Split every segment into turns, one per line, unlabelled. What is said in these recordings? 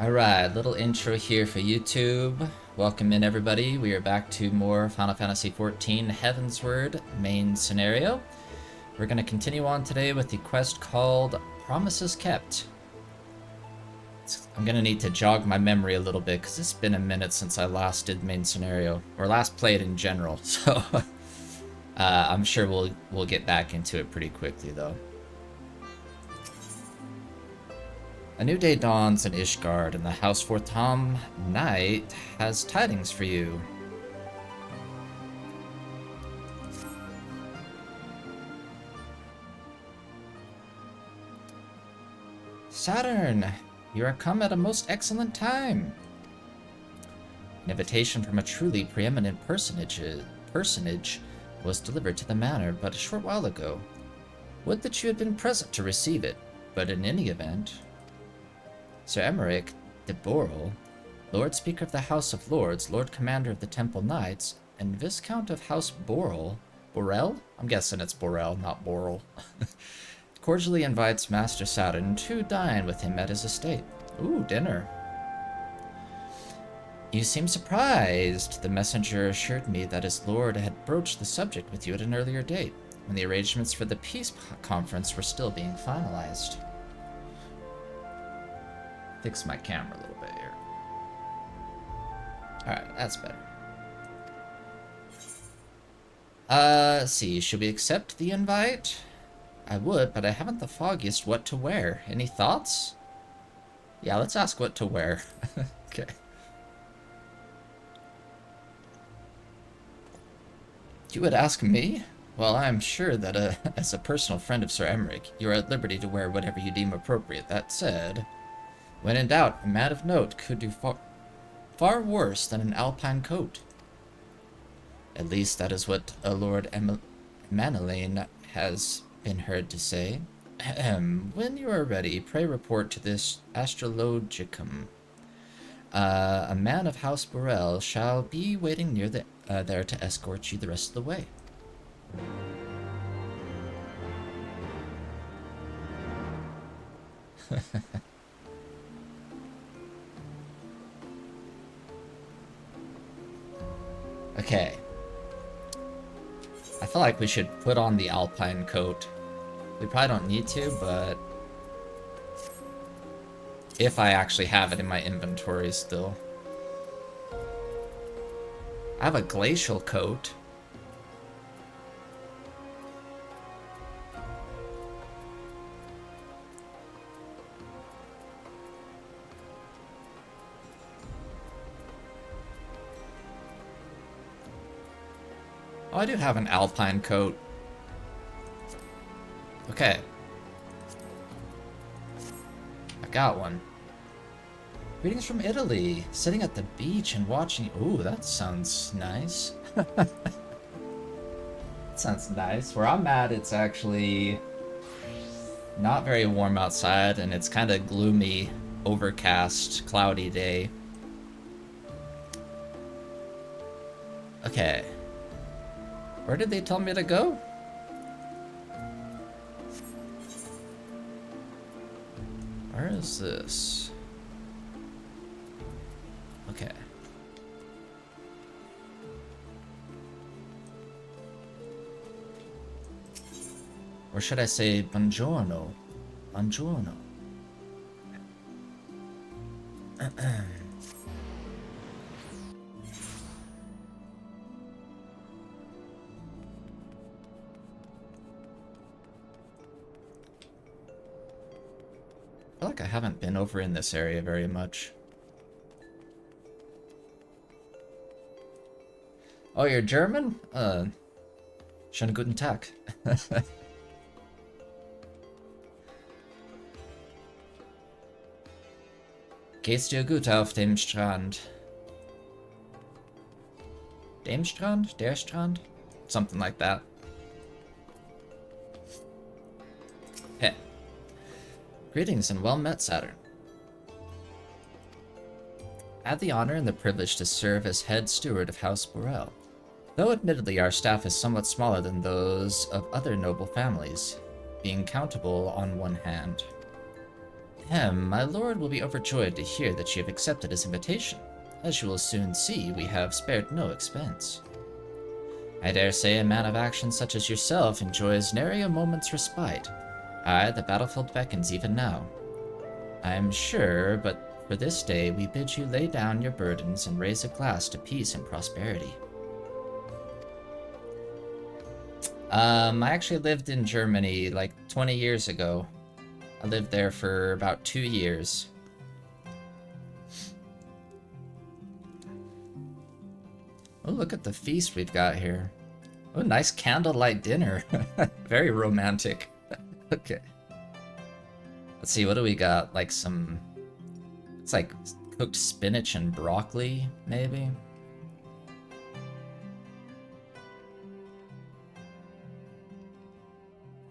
Alright, little intro here for YouTube. Welcome in everybody. We are back to more Final Fantasy XIV Heavensward main scenario. We're going to continue on today with the quest called Promises Kept. I'm going to need to jog my memory a little bit because it's been a minute since I last did main scenario, or last played in general, so I'm sure we'll get back into it pretty quickly though. A new day dawns in Ishgard, and the House Fortam Knight has tidings for you. Saturn, you are come at a most excellent time. An invitation from a truly preeminent personage was delivered to the manor but a short while ago. Would that you had been present to receive it, but in any event... Sir Emmerich de Borel, Lord Speaker of the House of Lords, Lord Commander of the Temple Knights, and Viscount of House Borel? I'm guessing it's Borel, not Borel. Cordially invites Master Saturn to dine with him at his estate. Ooh, dinner. You seem surprised. The messenger assured me that his lord had broached the subject with you at an earlier date, when the arrangements for the peace conference were still being finalized. Fix my camera a little bit here. Alright, that's better. Let's see, should we accept the invite? I would, but I haven't the foggiest what to wear. Any thoughts? Yeah, let's ask what to wear. Okay. You would ask me? Well, I'm sure that as a personal friend of Sir Emmerich, you are at liberty to wear whatever you deem appropriate. That said... when in doubt, a man of note could do far worse than an alpine coat. At least that is what Lord Manelaine has been heard to say. When you are ready, pray report to this astrologicum. A man of House Borel shall be waiting near there to escort you the rest of the way. Okay. I feel like we should put on the alpine coat. We probably don't need to, but... if I actually have it in my inventory still. I have a glacial coat. Oh, I do have an alpine coat. Okay. I got one. Greetings from Italy. Sitting at the beach and watching... ooh, that sounds nice. That sounds nice. Where I'm at, it's actually not very warm outside, and it's kind of gloomy, overcast, cloudy day. Okay. Where did they tell me to go? Where is this? Okay. Or should I say buongiorno? Buongiorno. I feel like I haven't been over in this area very much. Oh, you're German? Schönen guten Tag. Geht's dir gut auf dem Strand? Dem Strand? Der Strand? Something like that. Hey. Greetings and well met, Saturn. I had the honor and the privilege to serve as head steward of House Borel. Though admittedly our staff is somewhat smaller than those of other noble families, being countable on one hand. My lord will be overjoyed to hear that you have accepted his invitation. As you will soon see, we have spared no expense. I dare say a man of action such as yourself enjoys nary a moment's respite. Aye, the battlefield beckons even now. I am sure, but for this day we bid you lay down your burdens and raise a glass to peace and prosperity. I actually lived in Germany like 20 years ago. I lived there for about 2 years. Oh, look at the feast we've got here. Oh, nice candlelight dinner. Very romantic. Okay. Let's see, what do we got? Like some... It's like cooked spinach and broccoli, maybe?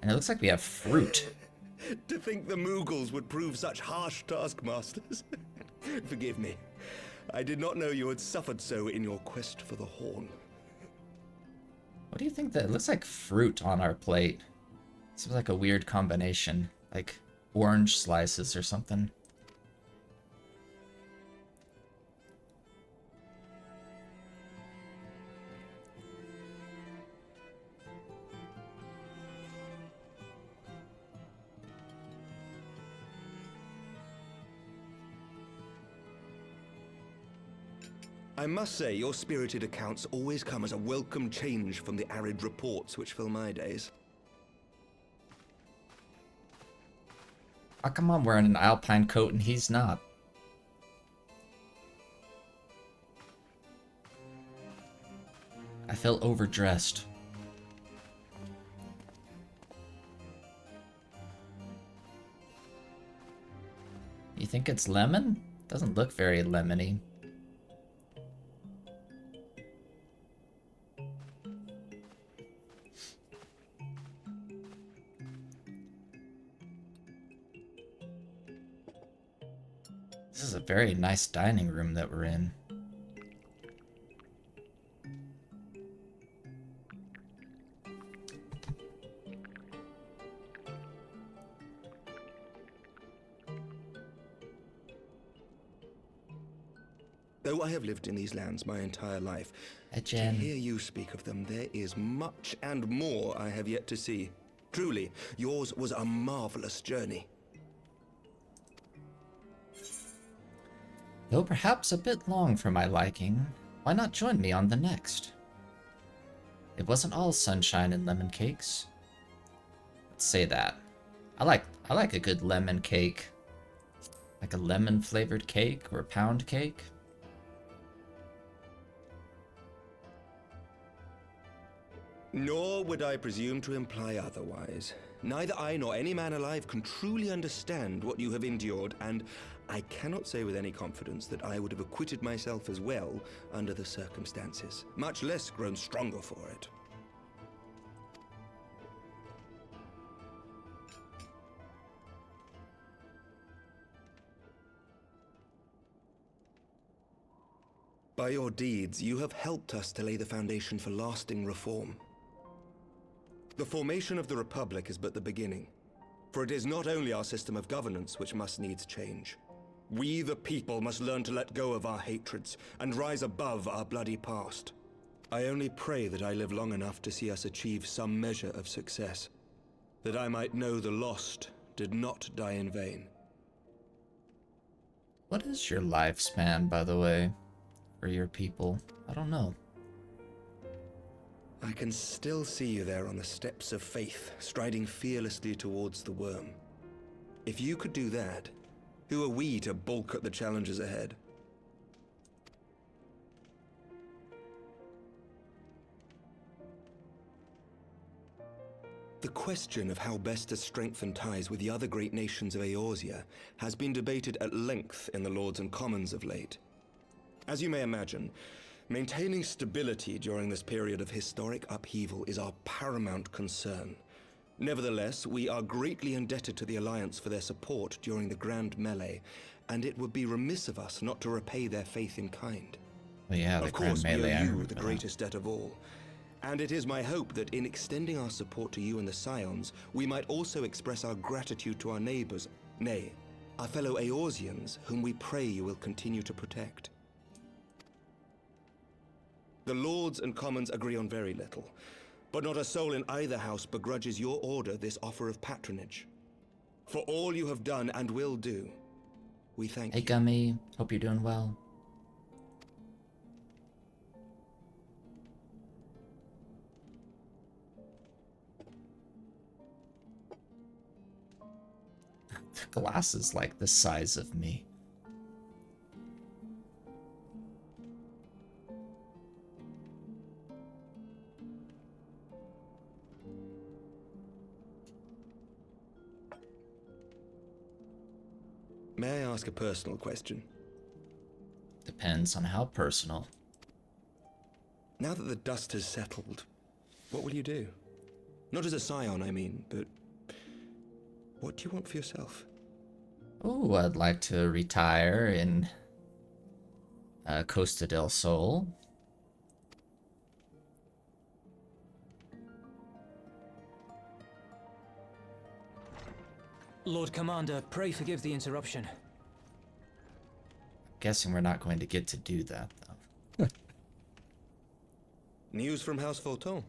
And it looks like we have fruit.
To think the Moogles would prove such harsh taskmasters. Forgive me. I did not know you had suffered so in your quest for the horn.
What do you think that... It looks like fruit on our plate. Seems like a weird combination. Like orange slices or something.
I must say, your spirited accounts always come as a welcome change from the arid reports which fill my days.
How come I'm wearing an alpine coat and he's not? I feel overdressed. You think it's lemon? Doesn't look very lemony. This is a very nice dining room that we're in.
Though I have lived in these lands my entire life, to hear you speak of them, there is much and more I have yet to see. Truly, yours was a marvelous journey.
Though perhaps a bit long for my liking, why not join me on the next? It wasn't all sunshine and lemon cakes. Let's say that. I like a good lemon cake. Like a lemon flavored cake or a pound cake.
Nor would I presume to imply otherwise. Neither I nor any man alive can truly understand what you have endured, and I cannot say with any confidence that I would have acquitted myself as well under the circumstances, much less grown stronger for it. By your deeds, you have helped us to lay the foundation for lasting reform. The formation of the Republic is but the beginning, for it is not only our system of governance which must needs change. We, the people, must learn to let go of our hatreds and rise above our bloody past. I only pray that I live long enough to see us achieve some measure of success, that I might know the lost did not die in vain.
What is your lifespan, by the way, for your people? I don't know.
I can still see you there on the steps of faith, striding fearlessly towards the worm. If you could do that, who are we to balk at the challenges ahead? The question of how best to strengthen ties with the other great nations of Eorzea has been debated at length in the Lords and Commons of late. As you may imagine, maintaining stability during this period of historic upheaval is our paramount concern. Nevertheless, we are greatly indebted to the Alliance for their support during the Grand Melee, and it would be remiss of us not to repay their faith in kind.
Well, yeah, the
of course,
Grand
we
Melee.
owe you the greatest debt of all. And it is my hope that in extending our support to you and the Scions, we might also express our gratitude to our neighbors, nay, our fellow Eorzeans, whom we pray you will continue to protect. The Lords and Commons agree on very little, but not a soul in either house begrudges your order this offer of patronage. For all you have done and will do, we thank
Hey
you.
Gummy, hope you're doing well. The glass is like the size of me.
May I ask a personal question?
Depends on how personal.
Now that the dust has settled, what will you do? Not as a scion, I mean, but what do you want for yourself?
Oh, I'd like to retire in Costa del Sol.
Lord Commander, pray forgive the interruption.
Guessing we're not going to get to do that, though.
News from House Fulton?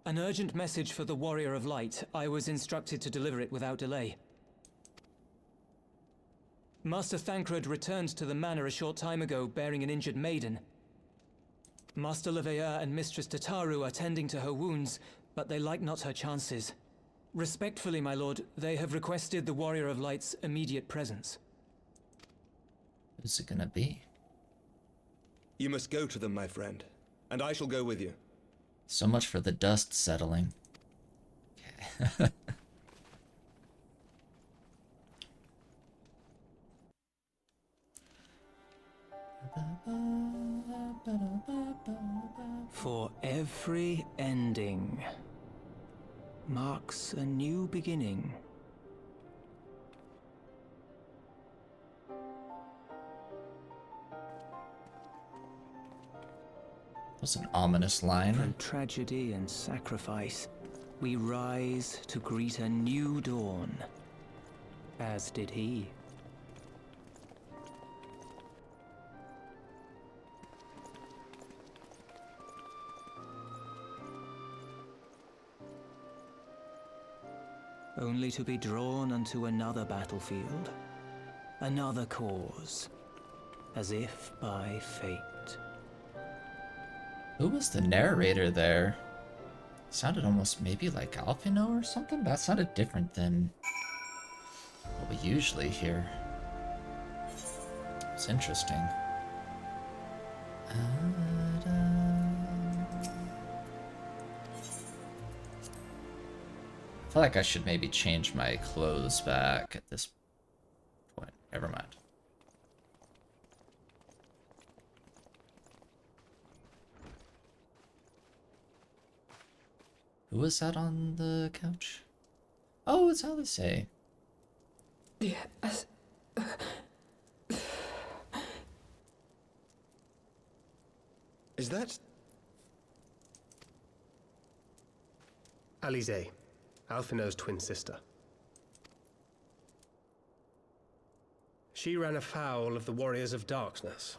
An urgent message for the Warrior of Light. I was instructed to deliver it without delay. Master Thancred returned to the manor a short time ago, bearing an injured maiden. Master Leveilleur and Mistress Tataru are tending to her wounds, but they like not her chances. Respectfully, my lord, they have requested the Warrior of Light's immediate presence.
Who's it gonna be?
You must go to them, my friend, and I shall go with you.
So much for the dust settling. Okay.
For every ending marks a new beginning.
That's an ominous line.
From tragedy and sacrifice, we rise to greet a new dawn, as did he. Only to be drawn unto another battlefield, another cause, as if by fate.
Who was the narrator there? Sounded almost maybe like Alphino or something? That sounded different than what we usually hear. It's interesting. I feel like I should maybe change my clothes back at this point. Never mind. Who was that on the couch? Oh, it's Alice.
Yes.
Is that...
Alize, Alphino's twin sister. She ran afoul of the Warriors of Darkness.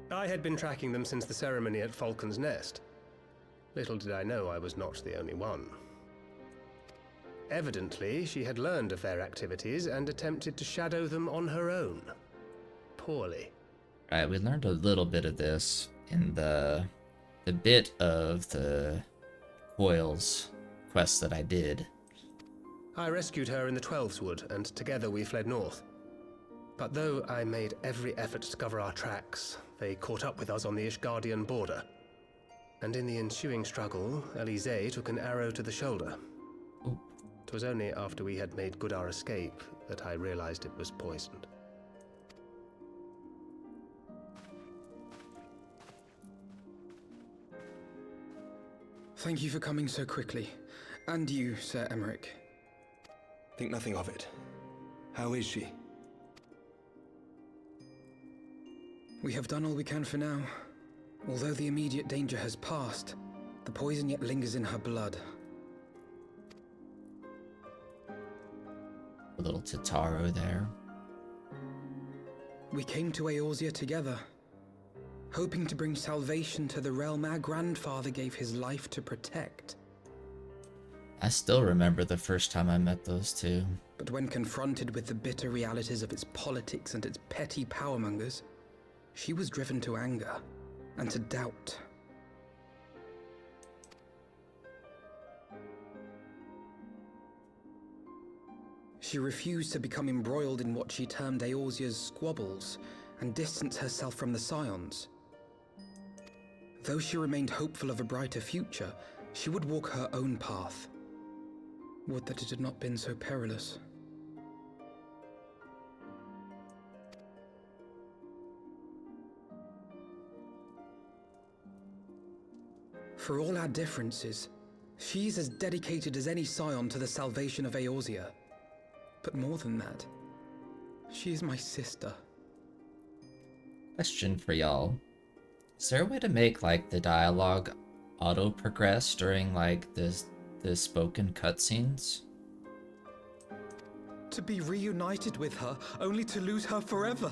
I had been tracking them since the ceremony at Falcon's Nest. Little did I know I was not the only one. Evidently, she had learned of their activities and attempted to shadow them on her own. Poorly.
Right, we learned a little bit of this in the bit of the Coils quest that I did.
I rescued her in the Twelveswood, and together we fled north. But though I made every effort to cover our tracks, they caught up with us on the Ishgardian border. And in the ensuing struggle, Alize took an arrow to the shoulder.
Ooh.
'Twas only after we had made good our escape that I realized it was poisoned.
Thank you for coming so quickly. And you, Sir Emmerich.
Think nothing of it. How is she?
We have done all we can for now. Although the immediate danger has passed, The poison yet lingers in her blood.
A little Tataru there.
We came to Eorzea together, hoping to bring salvation to the realm our grandfather gave his life to protect.
I still remember the first time I met those two.
But when confronted with the bitter realities of its politics and its petty powermongers, she was driven to anger and to doubt. She refused to become embroiled in what she termed Eorzea's squabbles and distance herself from the Scions. Though she remained hopeful of a brighter future, she would walk her own path. Would that it had not been so perilous. For all our differences, she's as dedicated as any Scion to the salvation of Eorzea. But more than that, she is my sister.
Question for y'all. Is there a way to make, like, the dialogue auto-progress during, like, the spoken cutscenes?
To be reunited with her, only to lose her forever.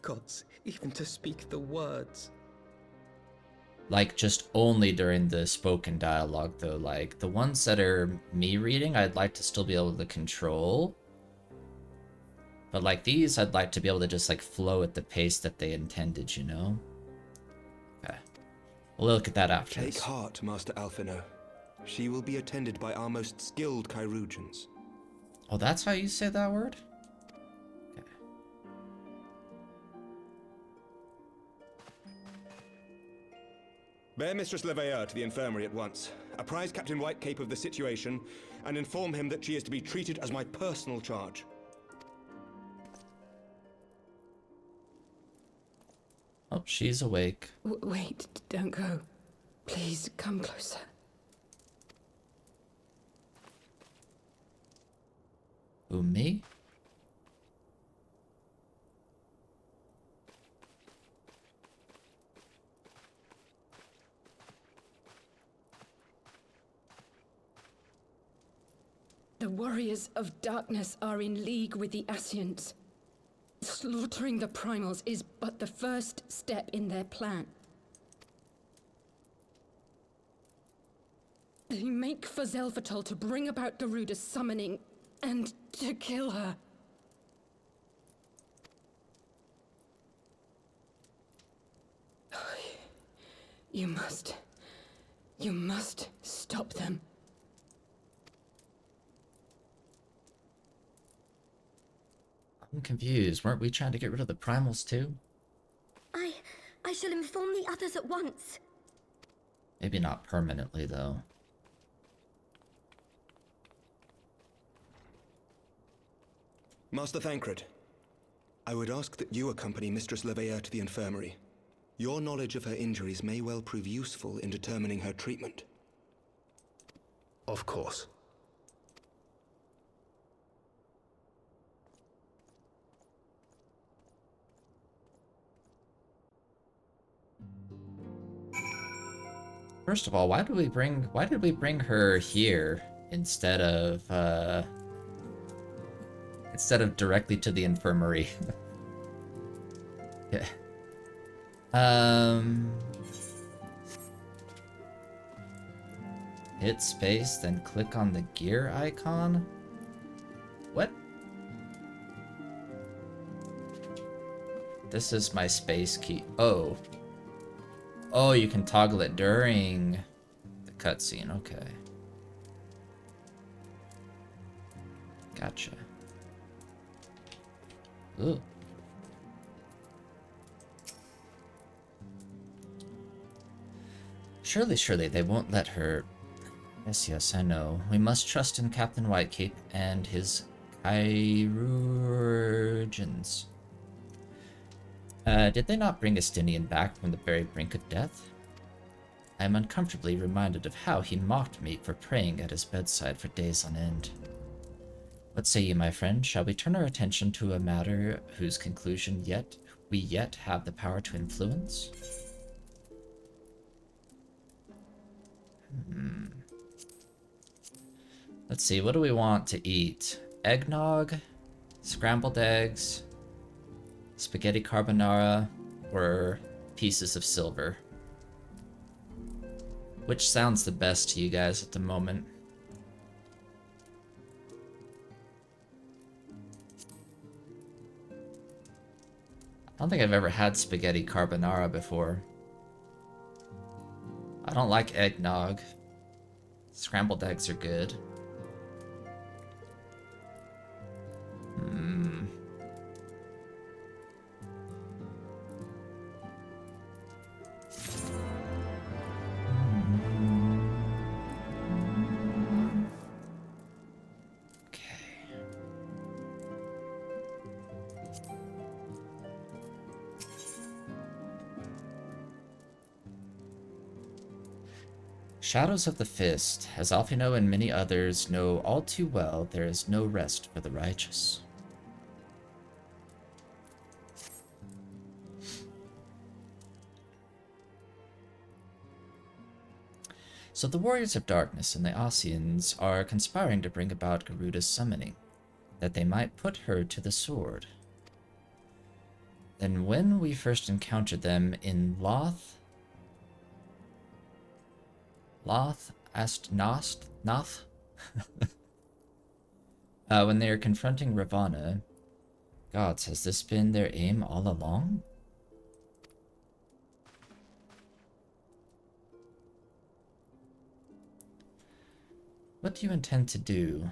Gods, even to speak the words.
Like, just only during the spoken dialogue, though. Like, the ones that are me reading, I'd like to still be able to control. But, like, these, I'd like to be able to just, like, flow at the pace that they intended, you know? Okay. We'll look at that after
Take
this.
heart, Master Alphino. She will be attended by our most skilled Chirurgeons.
Oh, that's how you say that word? Okay.
Bear Mistress Leveilleur to the infirmary at once. Apprise Captain Whitecape of the situation, and inform him that she is to be treated as my personal charge.
Oh, she's awake.
Wait, don't go. Please, come closer.
Who, me?
The warriors of darkness are in league with the Ascians. Slaughtering the primals is but the first step in their plan. They make for Xelphatol to bring about Garuda's summoning and to kill her. You must stop them.
I'm confused. Weren't we trying to get rid of the primals too?
I shall inform the others at once.
Maybe not permanently, though.
Master Thancred, I would ask that you accompany Mistress Leveilleur to the infirmary. Your knowledge of her injuries may well prove useful in determining her treatment.
Of course.
First of all, why did we bring her here instead of directly to the infirmary? Yeah. Hit space, then click on the gear icon? What? This is my space key. Oh. Oh, you can toggle it during the cutscene. Okay. Gotcha. Ooh. Surely, they won't let her... Yes, I know. We must trust in Captain Whitecape and his chirurgeons. Did they not bring Estinian back from the very brink of death? I am uncomfortably reminded of how he mocked me for praying at his bedside for days on end. What say you, my friend? Shall we turn our attention to a matter whose conclusion we yet have the power to influence? Let's see, what do we want to eat? Eggnog, scrambled eggs, spaghetti carbonara, or pieces of silver? Which sounds the best to you guys at the moment? I don't think I've ever had spaghetti carbonara before. I don't like eggnog. Scrambled eggs are good. Shadows of the Fist, as Alfino and many others know all too well, there is no rest for the righteous. So the Warriors of Darkness and the Ossians are conspiring to bring about Garuda's summoning, that they might put her to the sword. Then when we first encountered them in Noth, when they are confronting Ravana, gods, has this been their aim all along? What do you intend to do?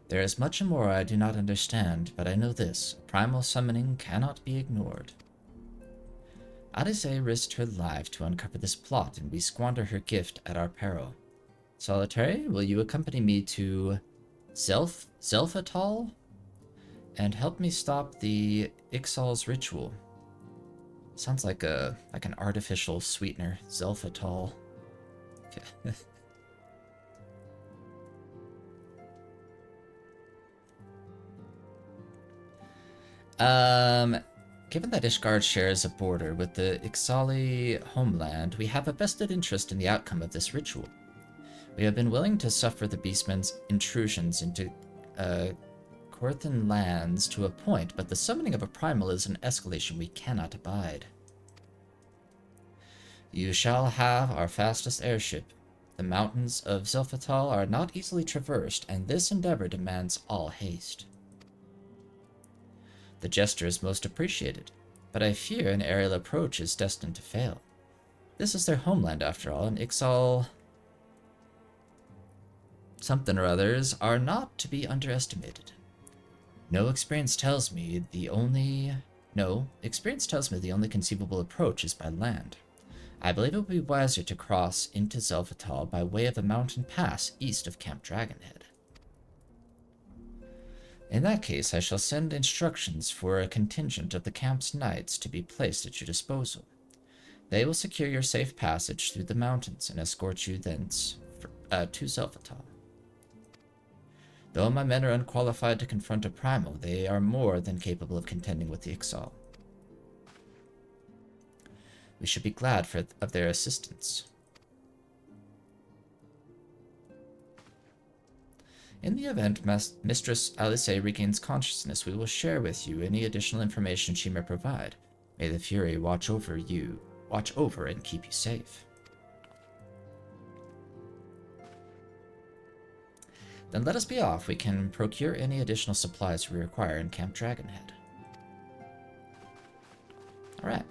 There is much more I do not understand, but I know this. Primal summoning cannot be ignored. Alice risked her life to uncover this plot, and we squander her gift at our peril. Solitary, will you accompany me to Xelphatol and help me stop the Ixal's ritual? Sounds like an artificial sweetener, Xelphatol. Okay. Given that Ishgard shares a border with the Ixali homeland, we have a vested interest in the outcome of this ritual. We have been willing to suffer the Beastmen's intrusions into Korthan lands to a point, but the summoning of a primal is an escalation we cannot abide. You shall have our fastest airship. The mountains of Xelphatol are not easily traversed, and this endeavor demands all haste. The gesture is most appreciated, but I fear an aerial approach is destined to fail. This is their homeland after all, and Ixal something or others are not to be underestimated. Experience tells me the only conceivable approach is by land. I believe it would be wiser to cross into Xelphatol by way of a mountain pass east of Camp Dragonhead. In that case, I shall send instructions for a contingent of the camp's knights to be placed at your disposal. They will secure your safe passage through the mountains and escort you thence to Xelphatol. Though my men are unqualified to confront a primal, they are more than capable of contending with the Ixal. We should be glad of their assistance. In the event Mistress Alice regains consciousness, we will share with you any additional information she may provide. May the Fury watch over and keep you safe. Then let us be off. We can procure any additional supplies we require in Camp Dragonhead. Alright.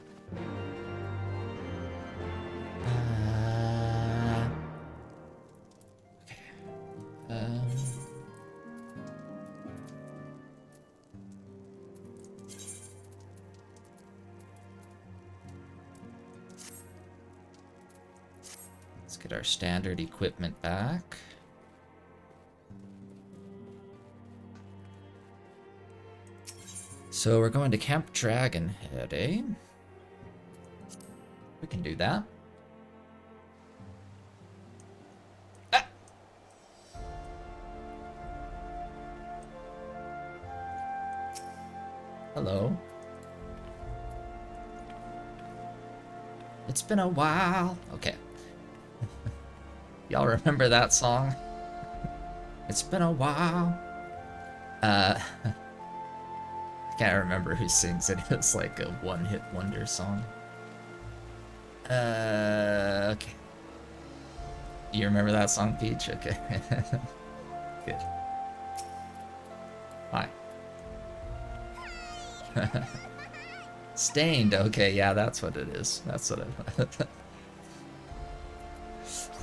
Let's get our standard equipment back. So we're going to Camp Dragonhead, eh? We can do that. Ah! Hello. It's been a while. Okay. Y'all remember that song? It's been a while. I can't remember who sings it. It's like a one-hit wonder song. Okay. You remember that song, Peach? Okay. Good. Hi. Stained. Okay, yeah, that's what it is. That's what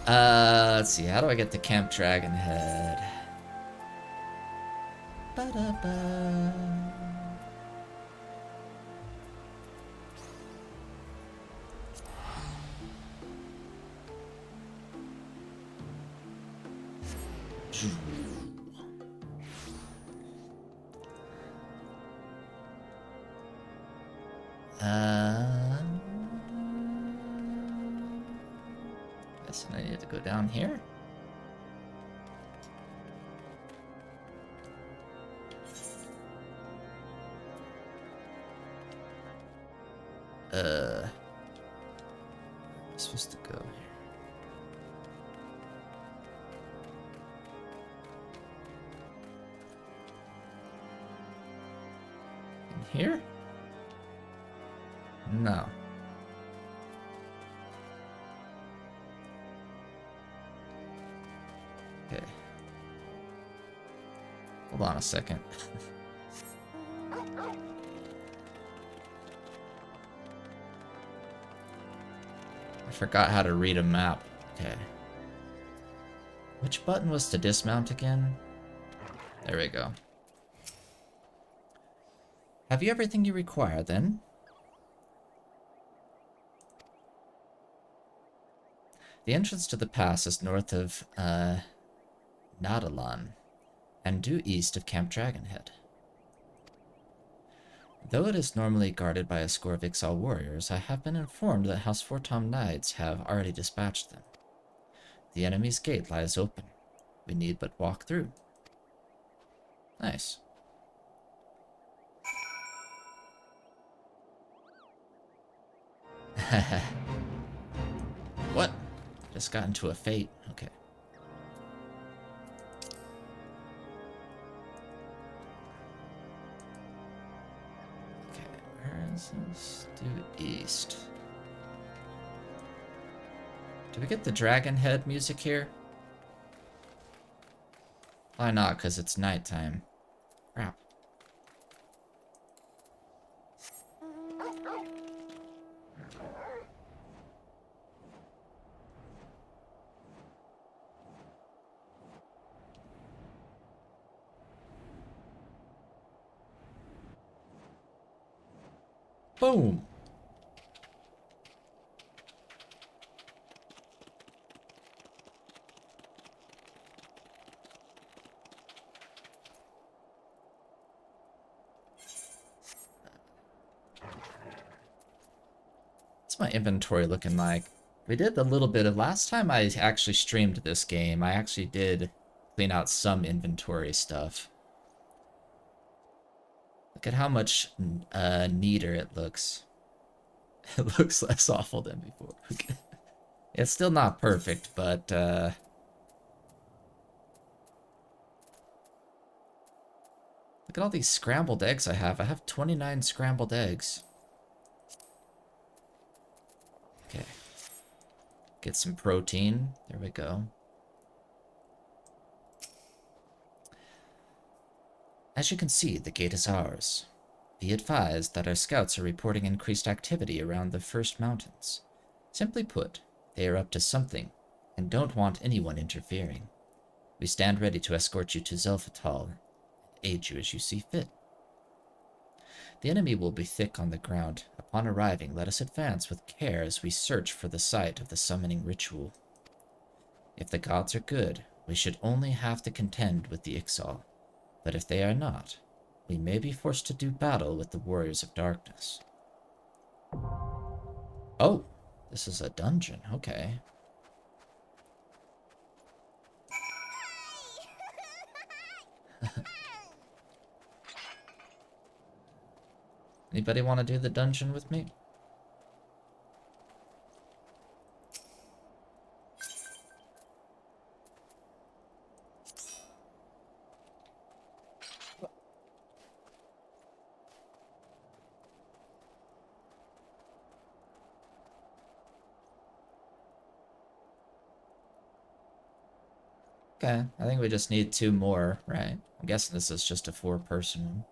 let's see. How do I get to Camp Dragonhead? Ba-da-ba. Guess I need to go down here. I'm supposed to go here. In here? No. Okay. Hold on a second. I forgot how to read a map. Okay. Which button was to dismount again? There we go. Have you everything you require, then? The entrance to the pass is north of, Nadalan, and due east of Camp Dragonhead. Though it is normally guarded by a score of Ixal warriors, I have been informed that House Fortom Knights have already dispatched them. The enemy's gate lies open. We need but walk through. Nice. What? Just got into a fate. Okay. Okay, where is this? Due east. Do we get the Dragonhead music here? Why not? Because it's nighttime. Crap. Boom. What's my inventory looking like? We did a little bit of last time I actually streamed this game. I actually did clean out some inventory stuff. Look at how much neater it looks. It looks less awful than before. Okay. It's still not perfect, but look at all these scrambled eggs I have. I have 29 scrambled eggs. Okay. Get some protein. There we go. As you can see, the gate is ours. Be advised that our scouts are reporting increased activity around the First Mountains. Simply put, they are up to something, and don't want anyone interfering. We stand ready to escort you to Xelphatol, and aid you as you see fit. The enemy will be thick on the ground. Upon arriving, let us advance with care as we search for the site of the summoning ritual. If the gods are good, we should only have to contend with the Ixal. But if they are not, we may be forced to do battle with the Warriors of Darkness. Oh, this is a dungeon. Okay. Anybody want to do the dungeon with me? Okay, I think we just need 2 more, right? I'm guessing this is just a 4-person one.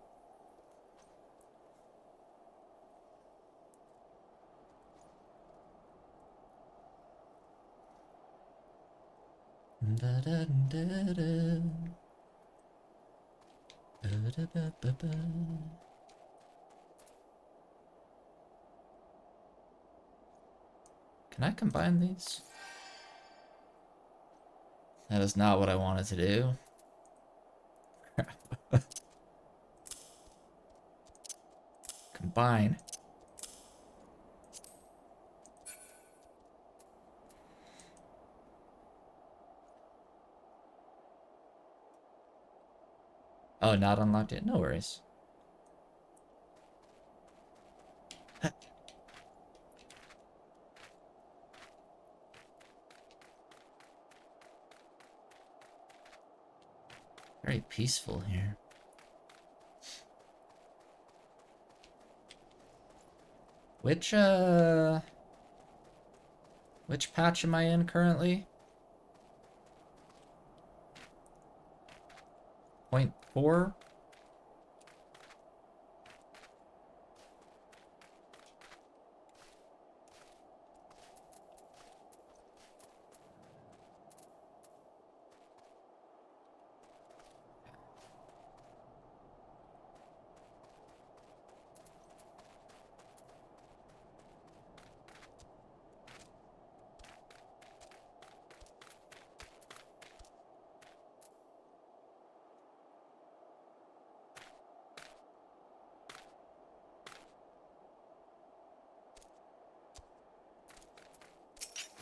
Can I combine these? That is not what I wanted to do. Combine. Oh, not unlocked yet? No worries. Very peaceful here. Which patch am I in currently? 0.4?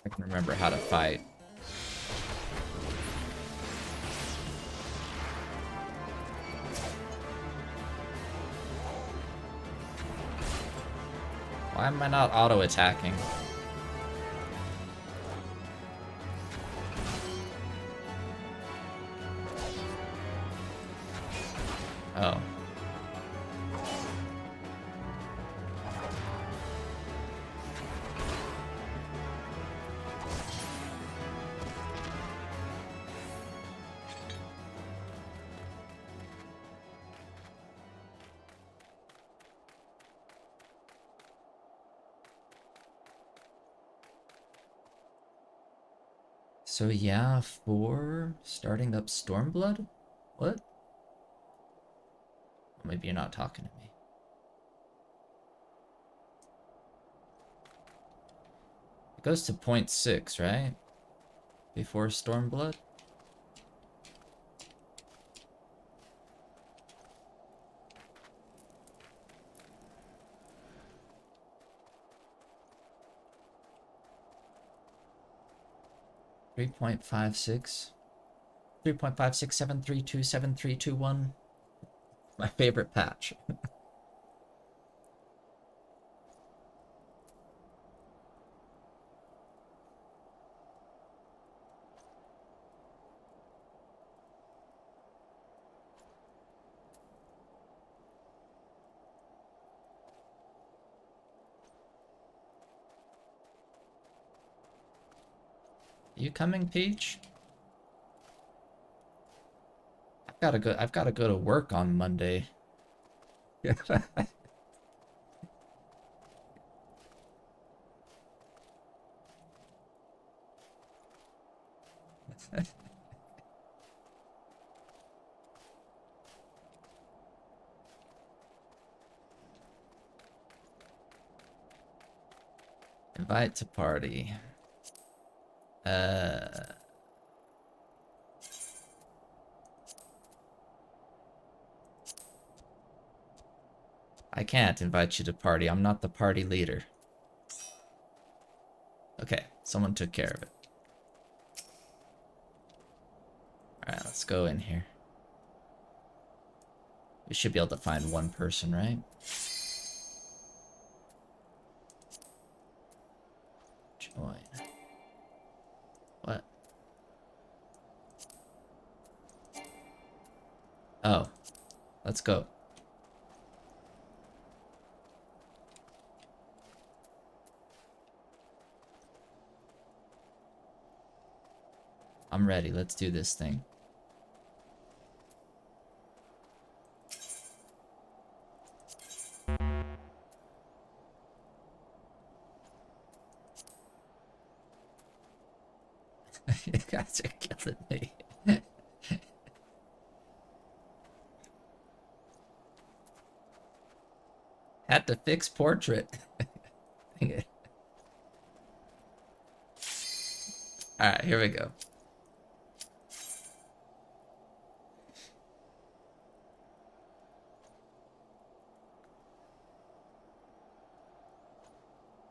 I can remember how to fight. Why am I not auto-attacking? Oh. So yeah, 4 starting up Stormblood? What? Well, maybe you're not talking to me. It goes to 0.6, right? Before Stormblood? Three point 3.5673273271. My favorite patch. You coming, Peach? I've gotta go to work on Monday. Invite to party. I can't invite you to party. I'm not the party leader. Okay, someone took care of it. Alright, let's go in here. We should be able to find one person, right? Join. What? Oh. Let's go. I'm I'm ready. Let's do this thing. You guys are killing me. Had to fix portrait. Dang it. Alright, here we go.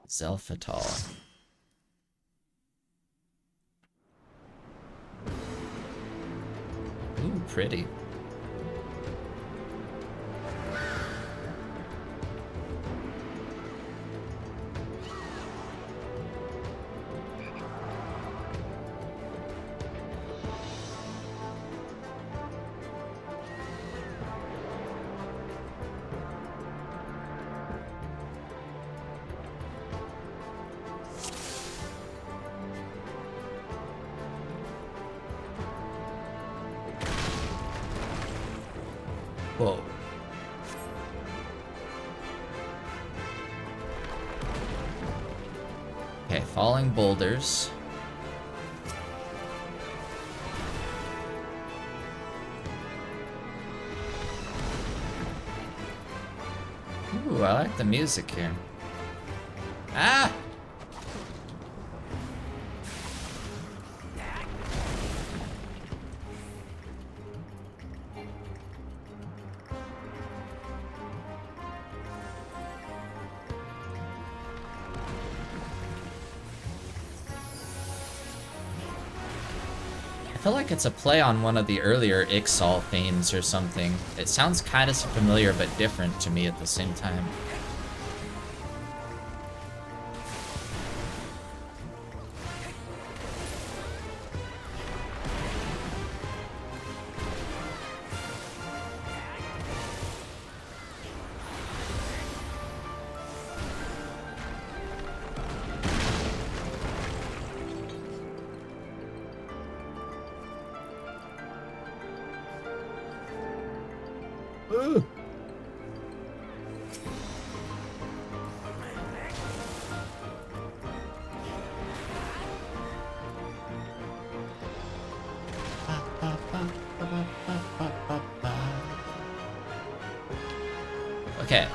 Xelphatol. Ooh, pretty. Whoa. Okay, falling boulders. Ooh, I like the music here. Ah! I feel like it's a play on one of the earlier Ixal themes or something. It sounds kind of familiar but different to me at the same time. Okay.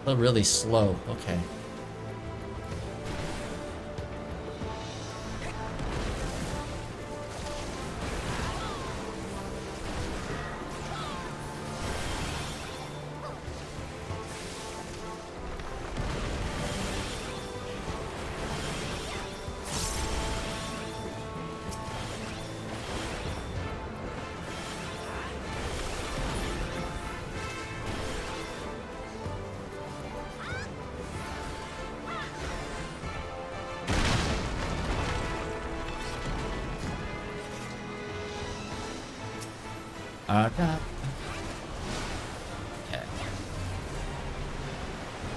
Oh, really slow. Okay. Okay.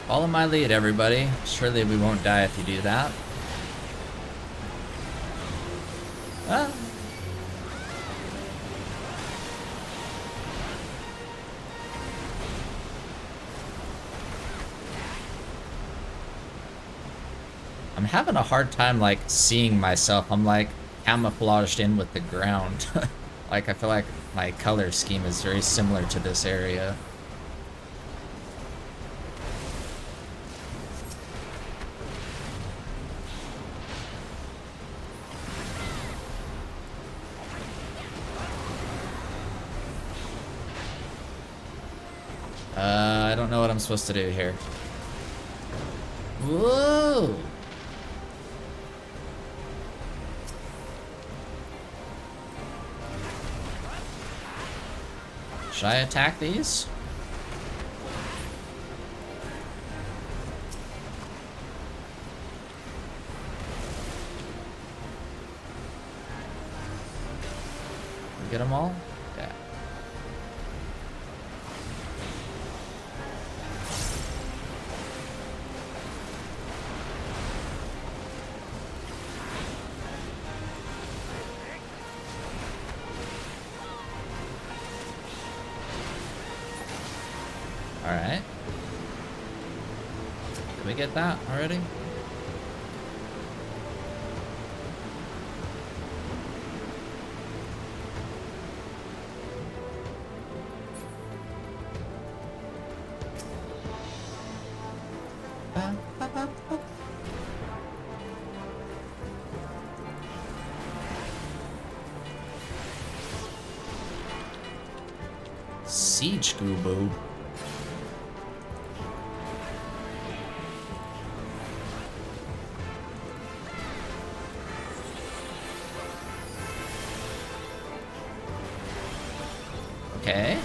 Follow my lead, everybody. Surely we won't die if you do that. Ah. I'm having a hard time, like, seeing myself. I'm, like, camouflaged in with the ground. Like, I feel like my color scheme is very similar to this area. I don't know what I'm supposed to do here. Whoa! Should I attack these? Get them all? Yeah. Alright. Did we get that already? Siege Gubo. Okay.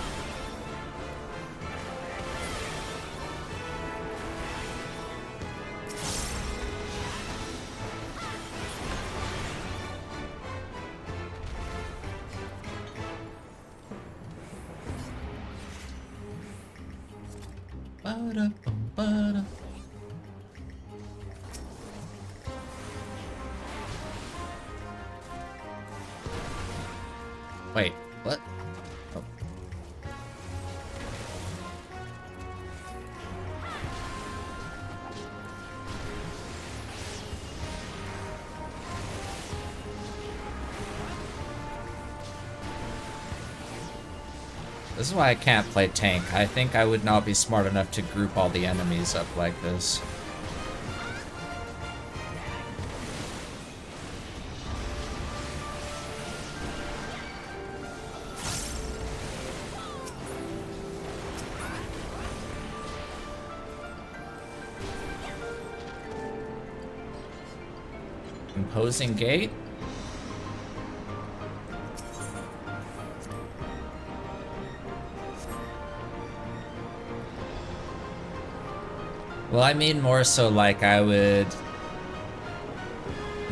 Ba-da-bum-ba-da. Wait, what? Oh. This is why I can't play tank. I think I would not be smart enough to group all the enemies up like this. Imposing gate? Well, I mean more so like I would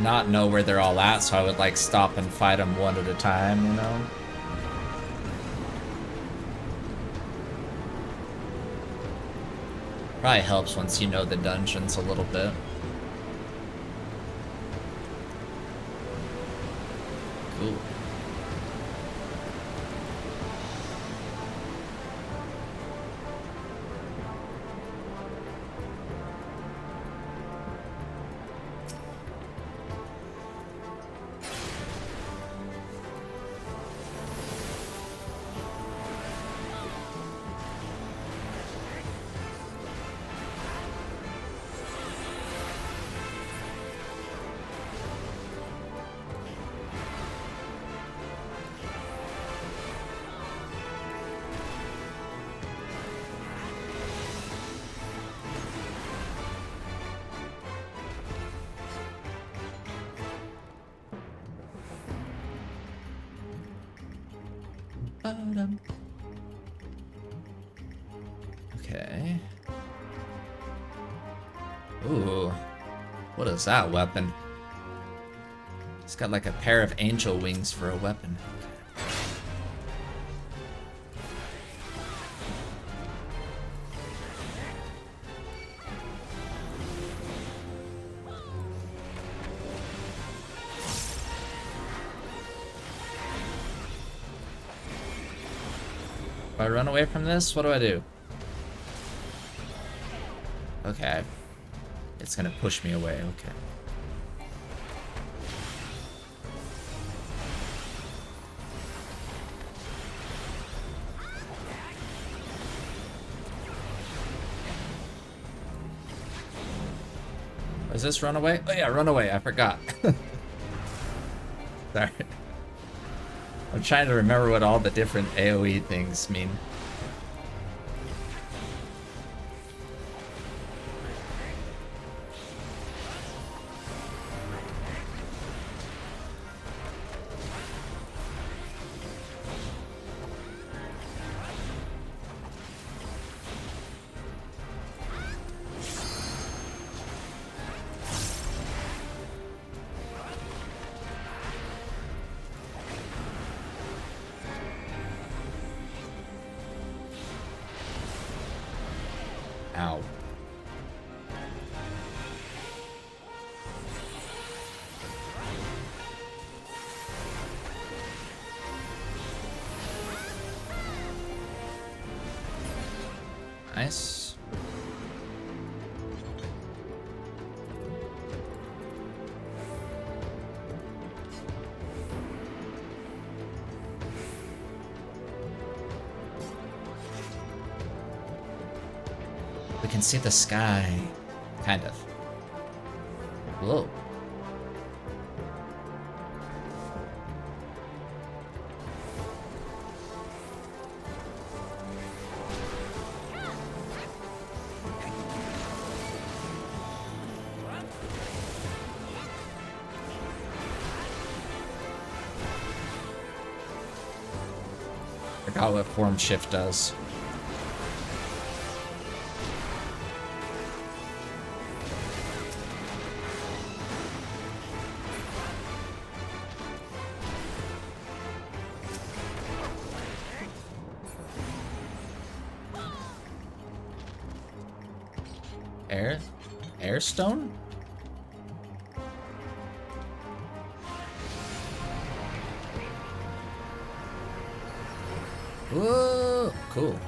not know where they're all at, so I would like stop and fight them one at a time, you know? Probably helps once you know the dungeons a little bit. Cool. Okay. Ooh. What is that weapon? It's got like a pair of angel wings for a weapon. If I run away from this, what do I do? Okay. It's gonna push me away, okay. Is this run away? Oh yeah, run away, I forgot. Sorry. I'm trying to remember what all the different AoE things mean. Ow. Nice. We can see the sky. Kind of. Whoa. Forgot what form shift does. Airstone? Whoa, cool.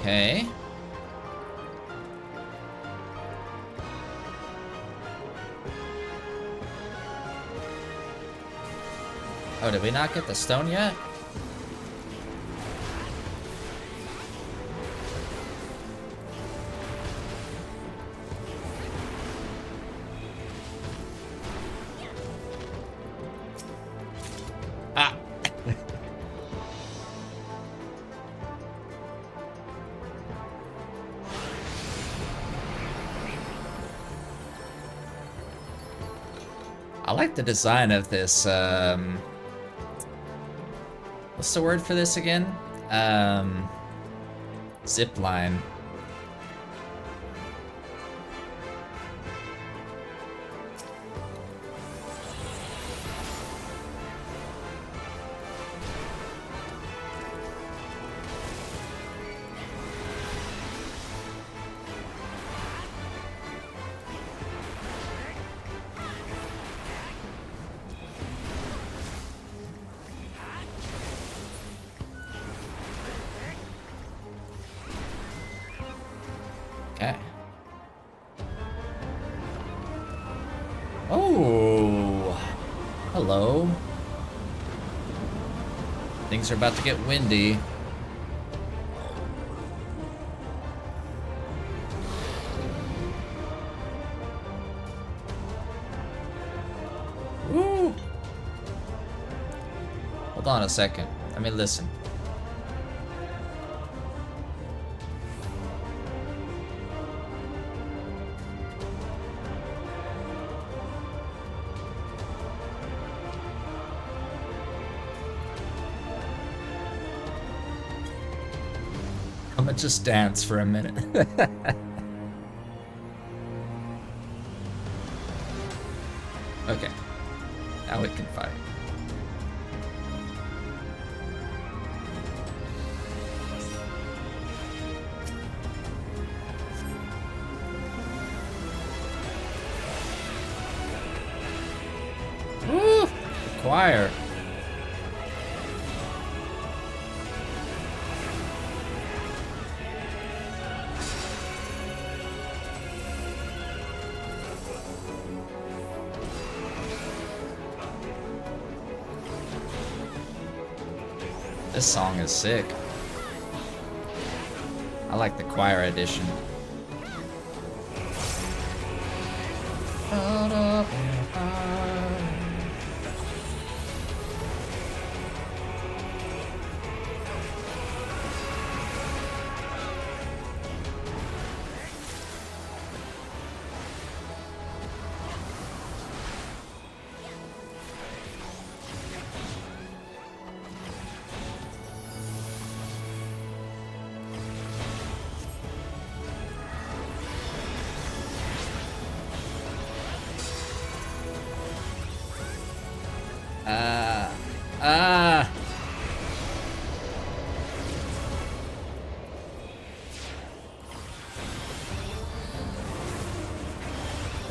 Okay. Oh, did we not get the stone yet? Ah! I like the design of this, what's the word for this again? Zip line. Okay. Oh, hello. Things are about to get windy. Woo! Hold on a second. Let me listen. I'm gonna just dance for a minute. Okay. Now we can fire. Woo! The choir. This song is sick. I like the choir edition.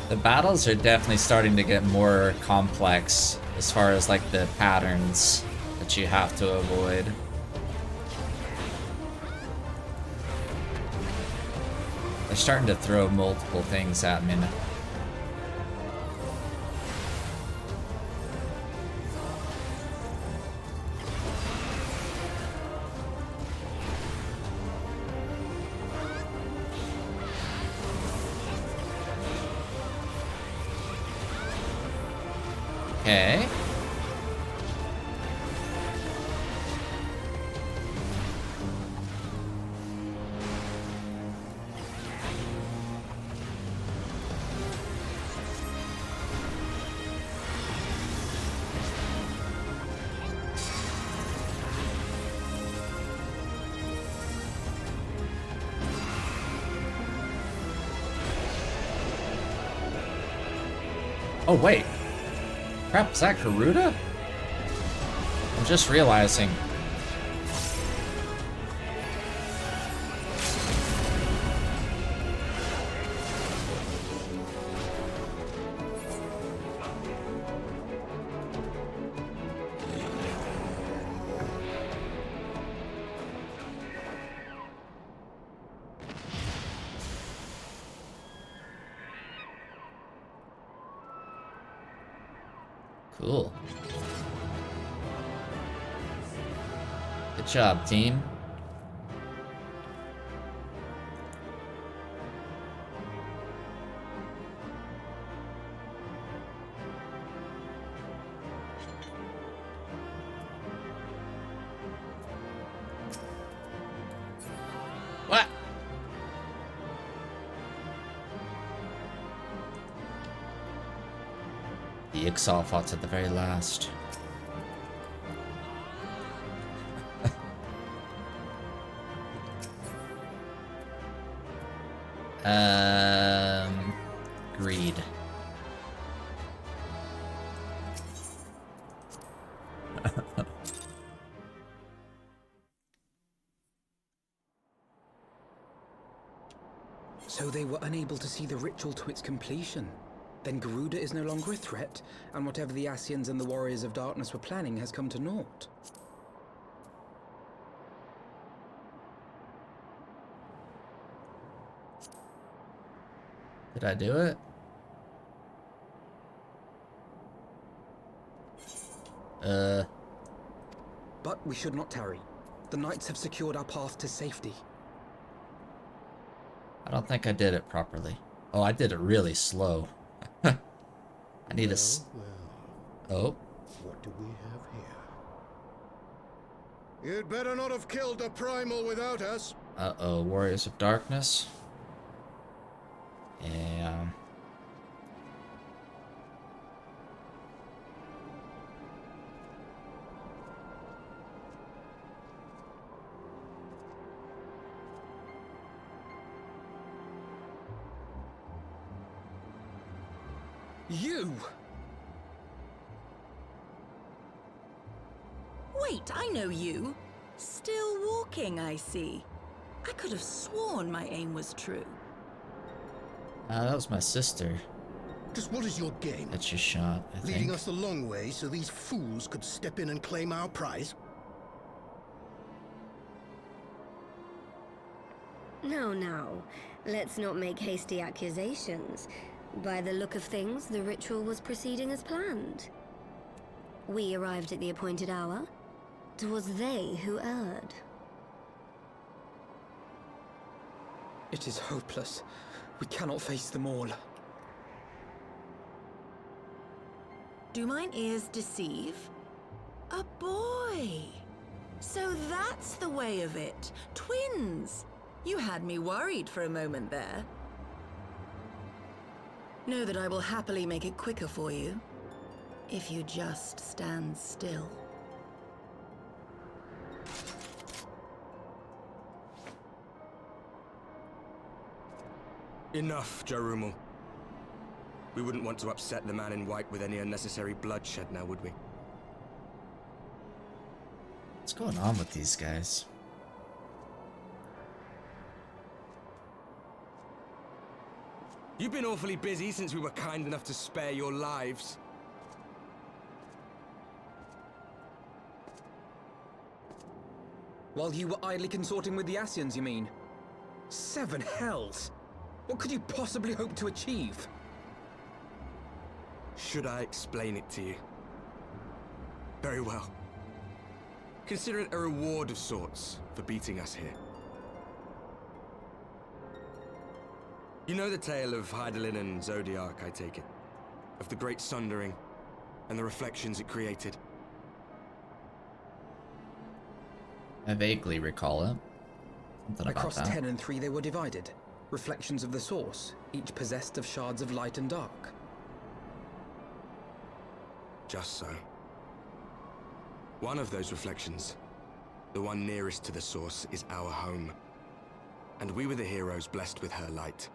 The battles are definitely starting to get more complex as far as like the patterns that you have to avoid. They're starting to throw multiple things at me. Okay. Oh, wait. Crap, is that Garuda? I'm just realizing. Cool. Good job, team. What? The Xelphatol at the very last. Greed.
So they were unable to see the ritual to its completion. Then Garuda is no longer a threat, and whatever the Asians and the Warriors of Darkness were planning has come to naught.
Did I do it?
But we should not tarry. The knights have secured our path to safety.
I don't think I did it properly. Oh, I did it really slow. I need a Oh.
What do we have here? You'd better not have killed the primal without us.
Uh-oh, Warriors of Darkness. Yeah.
You!
Wait, I know you. Still walking, I see. I could have sworn my aim was true.
That was my sister
Just what is your game?
that you shot, I
Leading
think.
us a long way so these fools could step in and claim our prize?
No, no. Let's not make hasty accusations. By the look of things, the ritual was proceeding as planned. We arrived at the appointed hour. 'Twas they who erred.
It is hopeless. We cannot face them all.
Do mine ears deceive? A boy! So that's the way of it. Twins! You had me worried for a moment there. Know that I will happily make it quicker for you, if you just stand still.
Enough, Jarumul. We wouldn't want to upset the man in white with any unnecessary bloodshed now, would we?
What's going on with these guys?
You've been awfully busy since we were kind enough to spare your lives.
While you were idly consorting with the Asians, you mean? 7 hells! What could you possibly hope to achieve?
Should I explain it to you? Very well. Consider it a reward of sorts for beating us here. You know the tale of Hydaelyn and Zodiac, I take it? Of the Great Sundering and the reflections it created?
I vaguely recall it. Something about
Across
that.
10 and 3 they were divided. Reflections of the source, each possessed of shards of light and dark.
Just so. One of those reflections, the one nearest to the source, is our home. And we were the heroes blessed with her light.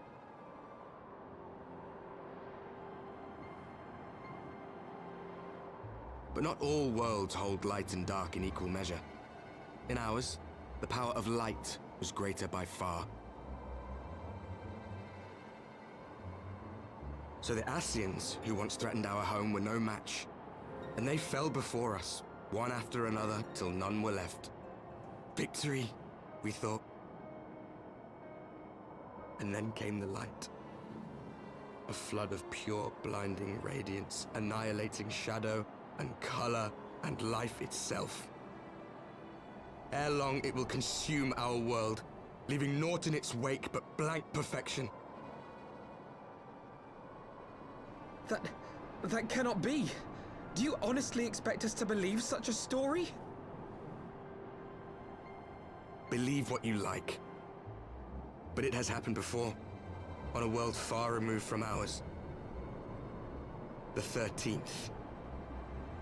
But not all worlds hold light and dark in equal measure. In ours, the power of light was greater by far. So the Asians, who once threatened our home, were no match. And they fell before us, one after another, till none were left. Victory, we thought. And then came the light. A flood of pure, blinding radiance, annihilating shadow and color and life itself. Ere long, it will consume our world, leaving naught in its wake but blank perfection.
That cannot be. Do you honestly expect us to believe such a story?
Believe what you like. But it has happened before, on a world far removed from ours. The 13th,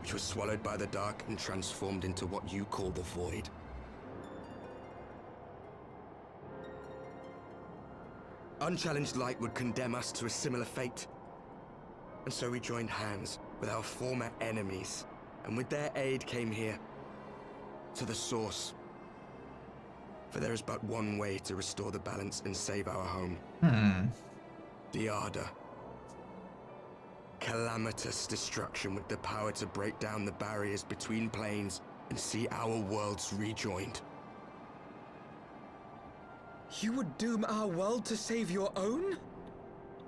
which was swallowed by the dark and transformed into what you call the Void. Unchallenged light would condemn us to a similar fate. And so we joined hands with our former enemies, and with their aid came here, to the source. For there is but one way to restore the balance and save our home. The Ardor. Calamitous destruction with the power to break down the barriers between planes and see our worlds rejoined.
You would doom our world to save your own?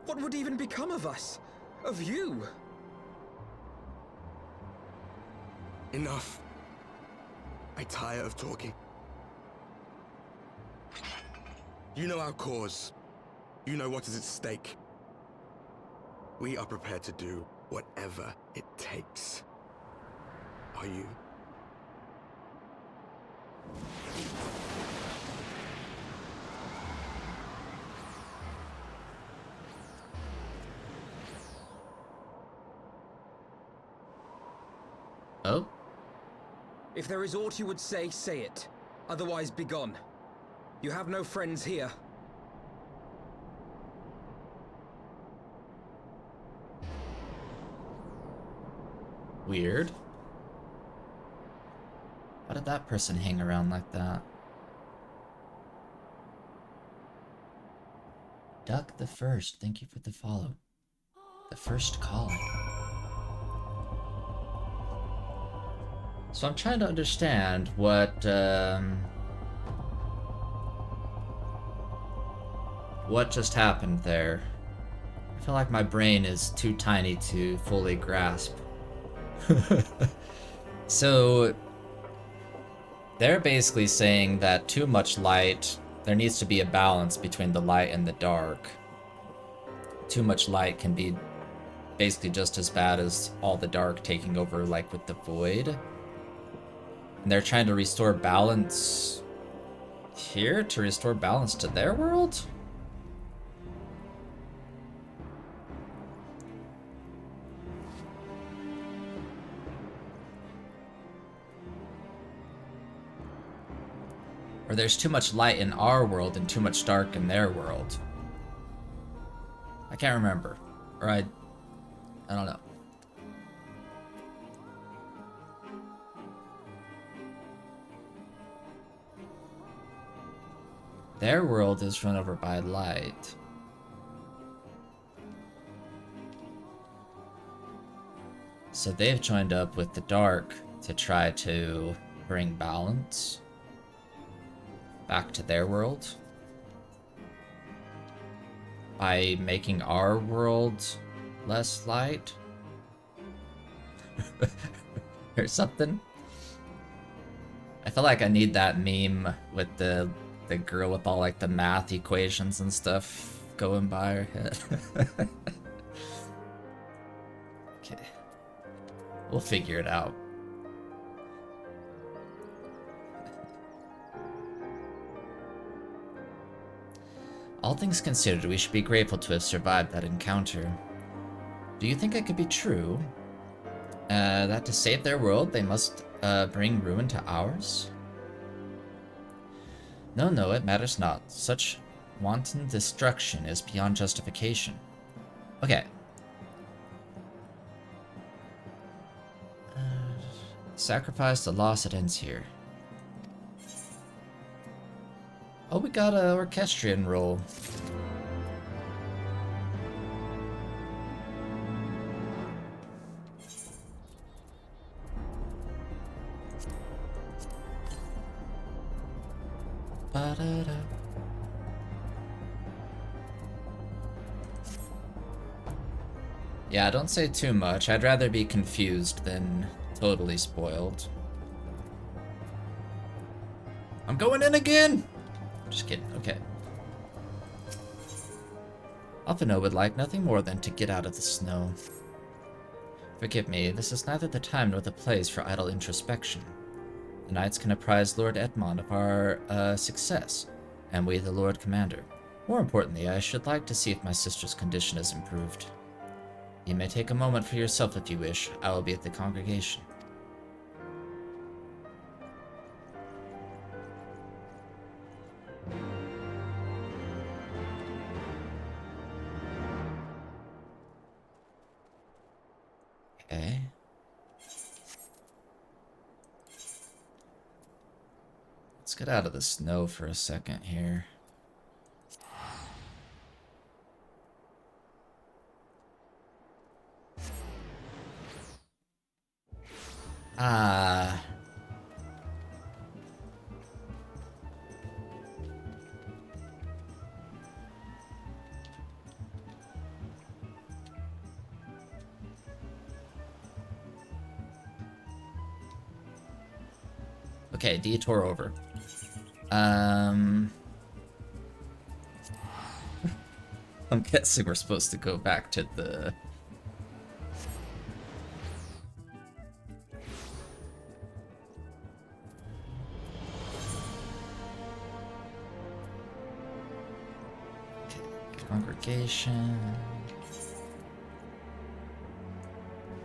What would even become of us? Of you?
Enough. I tire of talking. You know our cause. You know what is at stake. We are prepared to do whatever it takes. Are you?
Oh?
If there is aught you would say, say it. Otherwise, begone. You have no friends here.
Weird. Why did that person hang around like that? Duck the First, thank you for the follow. The first calling. So I'm trying to understand what just happened there. I feel like my brain is too tiny to fully grasp. So they're basically saying that too much light there needs to be a balance between the light and the dark. Too much light can be basically just as bad as all the dark taking over, like with the void. And they're trying to restore balance here to restore balance to their world? Or there's too much light in our world and too much dark in their world. I can't remember. Or I don't know. Their world is run over by light. So they've joined up with the dark to try to bring balance back to their world by making our world less light or something. I feel like I need that meme with the girl with all like the math equations and stuff going by her head. Okay, we'll figure it out. All things considered, we should be grateful to have survived that encounter. Do you think it could be true that to save their world, they must bring ruin to ours? No, it matters not. Such wanton destruction is beyond justification. Okay. Sacrifice the loss, it ends here. Oh, we got an orchestrion roll. Ba-da-da. Yeah, don't say too much. I'd rather be confused than totally spoiled. I'm going in again! Just kidding, okay. Alphino would like nothing more than to get out of the snow. Forgive me, this is neither the time nor the place for idle introspection. The knights can apprise Lord Edmond of our success, and we the Lord Commander. More importantly, I should like to see if my sister's condition has improved. You may take a moment for yourself if you wish. I will be at the congregation. Okay. Let's get out of the snow for a second here. Okay, detour over. I'm guessing we're supposed to go back to the... Okay, congregation...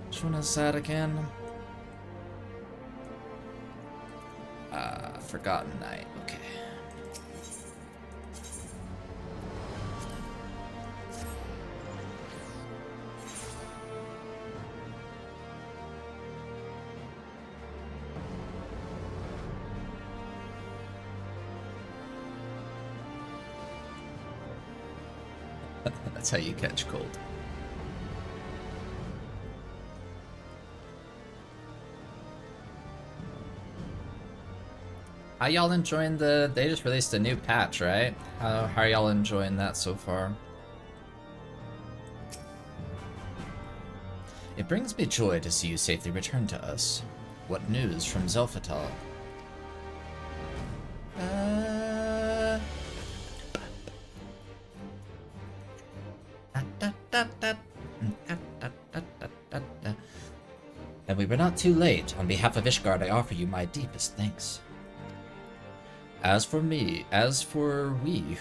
Which one is that again? Forgotten Night, okay. That's how you catch cold. How y'all enjoying the... They just released a new patch, right? How are y'all enjoying that so far? It brings me joy to see you safely return to us. What news from Xelphatol? And we were not too late. On behalf of Ishgard, I offer you my deepest thanks. As for we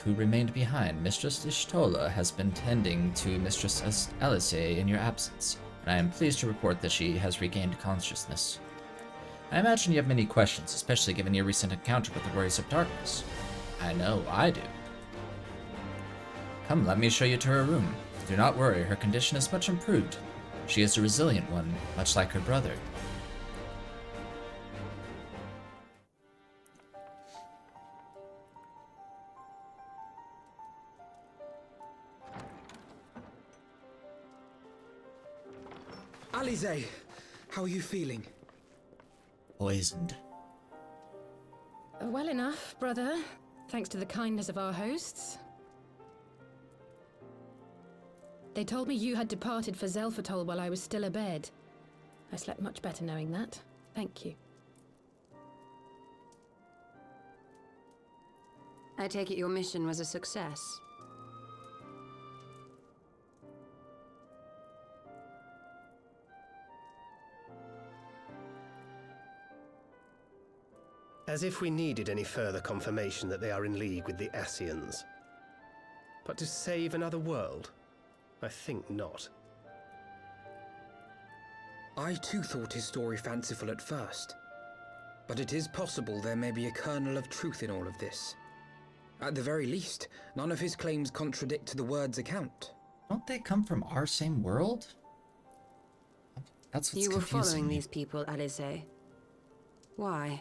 who remained behind, Mistress Ishtola has been tending to Mistress Alice in your absence, and I am pleased to report that she has regained consciousness. I imagine you have many questions, especially given your recent encounter with the Warriors of Darkness. I know I do. Come, let me show you to her room. Do not worry, her condition is much improved. She is a resilient one, much like her brother.
Alize, how are you feeling?
Poisoned.
Well enough, brother. Thanks to the kindness of our hosts. They told me you had departed for Xelphatol while I was still abed. I slept much better knowing that. Thank you.
I take it your mission was a success.
As if we needed any further confirmation that they are in league with the Ascians. But to save another world? I think not.
I too thought his story fanciful at first. But it is possible there may be a kernel of truth in all of this. At the very least, none of his claims contradict the word's account.
Don't they come from our same world? That's what's
You were
confusing
following
me.
these people, Alice. Why?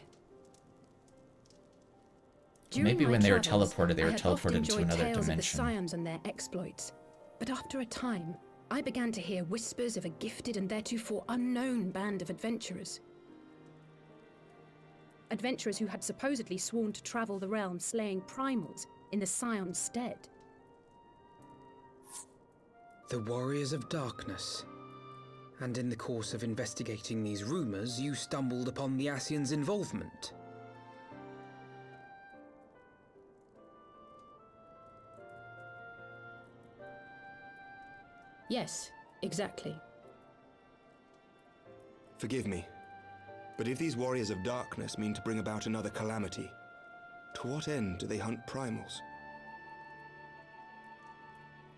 Maybe when they were teleported, they were
I had often
teleported into
enjoyed
another
tales of the
dimension.
Scions and their exploits. But after a time, I began to hear whispers of a gifted and theretofore unknown band of adventurers. Adventurers who had supposedly sworn to travel the realm slaying primals in the Scion's stead.
The Warriors of Darkness. And in the course of investigating these rumors, you stumbled upon the Ascians' involvement.
Yes, exactly.
Forgive me, but if these Warriors of Darkness mean to bring about another calamity, to what end do they hunt primals?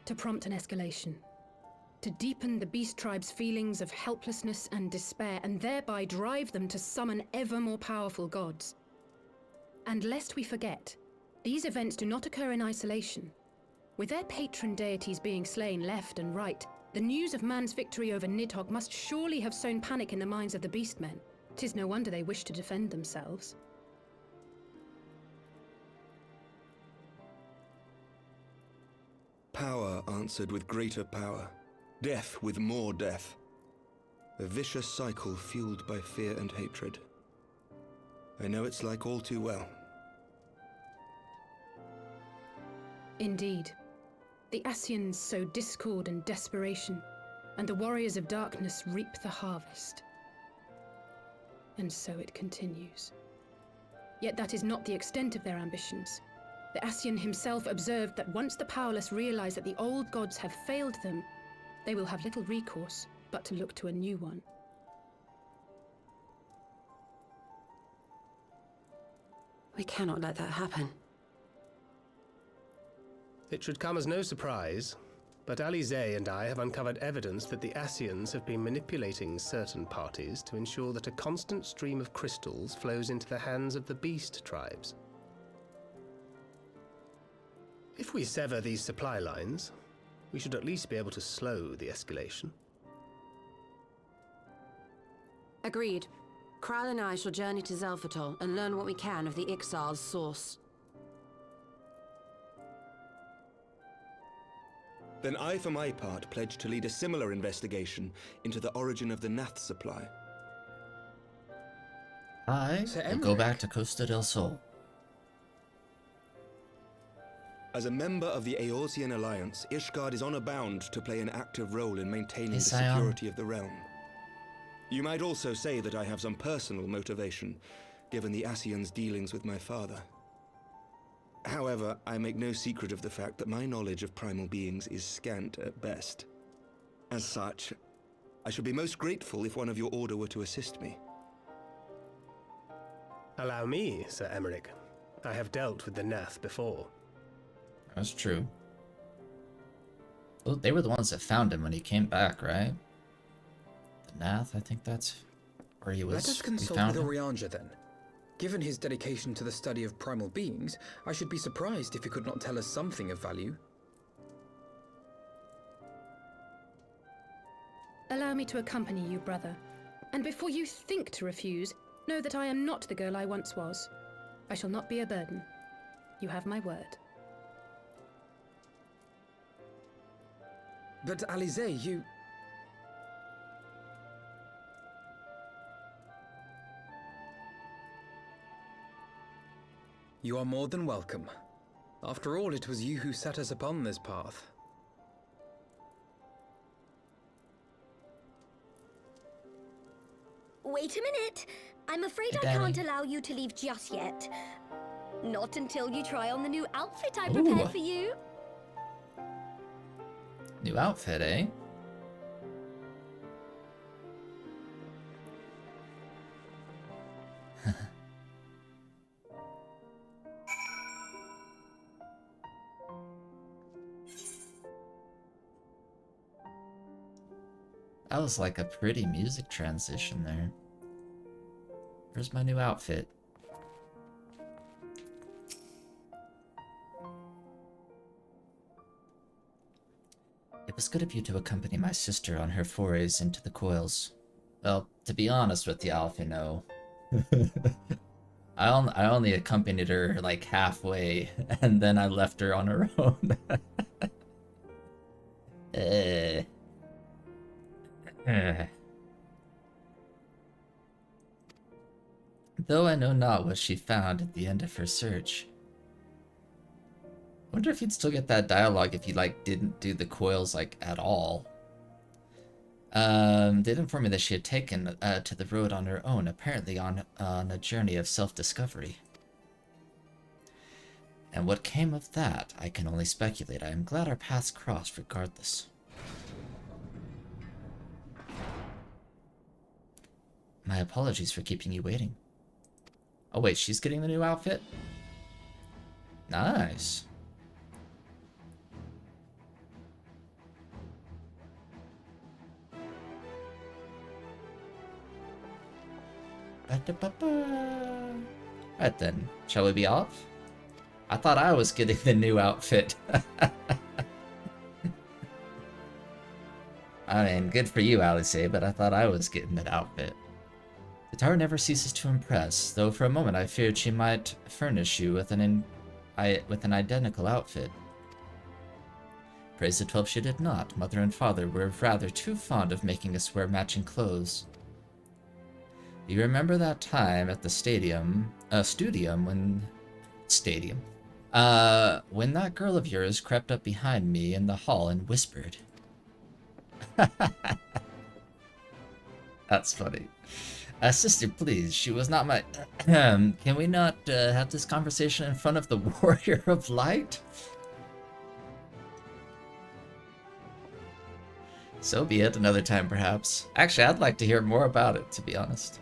To prompt an escalation. To deepen the beast tribe's feelings of helplessness and despair, and thereby drive them to summon ever more powerful gods. And lest we forget, these events do not occur in isolation. With their patron deities being slain left and right, the news of man's victory over Nidhogg must surely have sown panic in the minds of the beastmen. 'Tis no wonder they wish to defend themselves.
Power answered with greater power. Death with more death. A vicious cycle fueled by fear and hatred. I know it's like all too well.
Indeed. The Ascians sow discord and desperation, and the Warriors of Darkness reap the harvest. And so it continues. Yet that is not the extent of their ambitions. The Ascian himself observed that once the powerless realize that the old gods have failed them, they will have little recourse but to look to a new one.
We cannot let that happen.
It should come as no surprise, but Alize and I have uncovered evidence that the Ascians have been manipulating certain parties to ensure that a constant stream of crystals flows into the hands of the beast tribes. If we sever these supply lines, we should at least be able to slow the escalation.
Agreed. Kral and I shall journey to Xelphatol and learn what we can of the Ixal's source.
Then I, for my part, pledge to lead a similar investigation into the origin of the Nath supply.
I will go back to Costa del Sol.
As a member of the Eorzean Alliance, Ishgard is honor bound to play an active role in maintaining the
Scion.
security of the realm. You might also say that I have some personal motivation, given the Ascians' dealings with my father. However, I make no secret of the fact that my knowledge of primal beings is scant at best. As such, I should be most grateful if one of your order were to assist me.
Allow me, Sir Emmerich. I have dealt with the Nath before.
That's true. Well, they were the ones that found him when he came back, right? The Nath, I think that's where he was.
Let us consult with Orianja then. Given his dedication to the study of primal beings, I should be surprised if he could not tell us something of value.
Allow me to accompany you, brother. And before you think to refuse, know that I am not the girl I once was. I shall not be a burden. You have my word.
But Alize, you... You are more than welcome. After all, it was you who set us upon this path.
Wait a minute. I'm afraid I can't allow you to leave just yet. Not until you try on the new outfit I prepared for you.
New outfit, eh? That was like a pretty music transition there. Where's my new outfit? It was good of you to accompany my sister on her forays into the coils. Well, to be honest with you, Alfie, no. I only accompanied her like halfway, and then I left her on her own. Though I know not what she found at the end of her search. I wonder if you'd still get that dialogue if you like didn't do the coils like at all. Did inform me that she had taken to the road on her own, apparently on a journey of self-discovery. And what came of that, I can only speculate. I am glad our paths crossed regardless. My apologies for keeping you waiting. Oh wait, she's getting the new outfit? Nice. Right then, shall we be off? I thought I was getting the new outfit. I mean, good for you, Alice, but I thought I was getting that outfit. The tower never ceases to impress, though for a moment I feared she might furnish you with an identical outfit. Praise the 12 she did not. Mother and father were rather too fond of making us wear matching clothes. You remember that time at the studium when that girl of yours crept up behind me in the hall and whispered. That's funny. Sister, please, she was not my... Can we not have this conversation in front of the Warrior of Light? So be it, another time perhaps. Actually, I'd like to hear more about it, to be honest.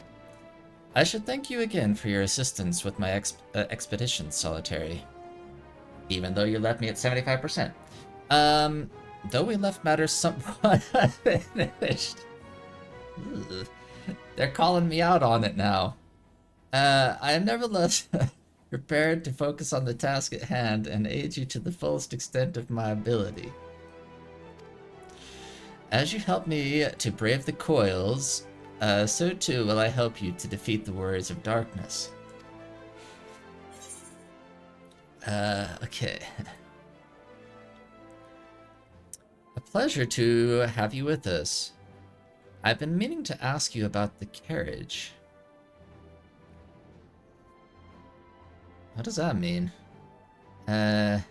I should thank you again for your assistance with my expedition, Solitary. Even though you left me at 75%. Though we left matters somewhat unfinished. They're calling me out on it now. I am nevertheless prepared to focus on the task at hand and aid you to the fullest extent of my ability. As you help me to brave the coils, so too will I help you to defeat the warriors of darkness. Okay. A pleasure to have you with us. I've been meaning to ask you about the carriage. What does that mean? I'm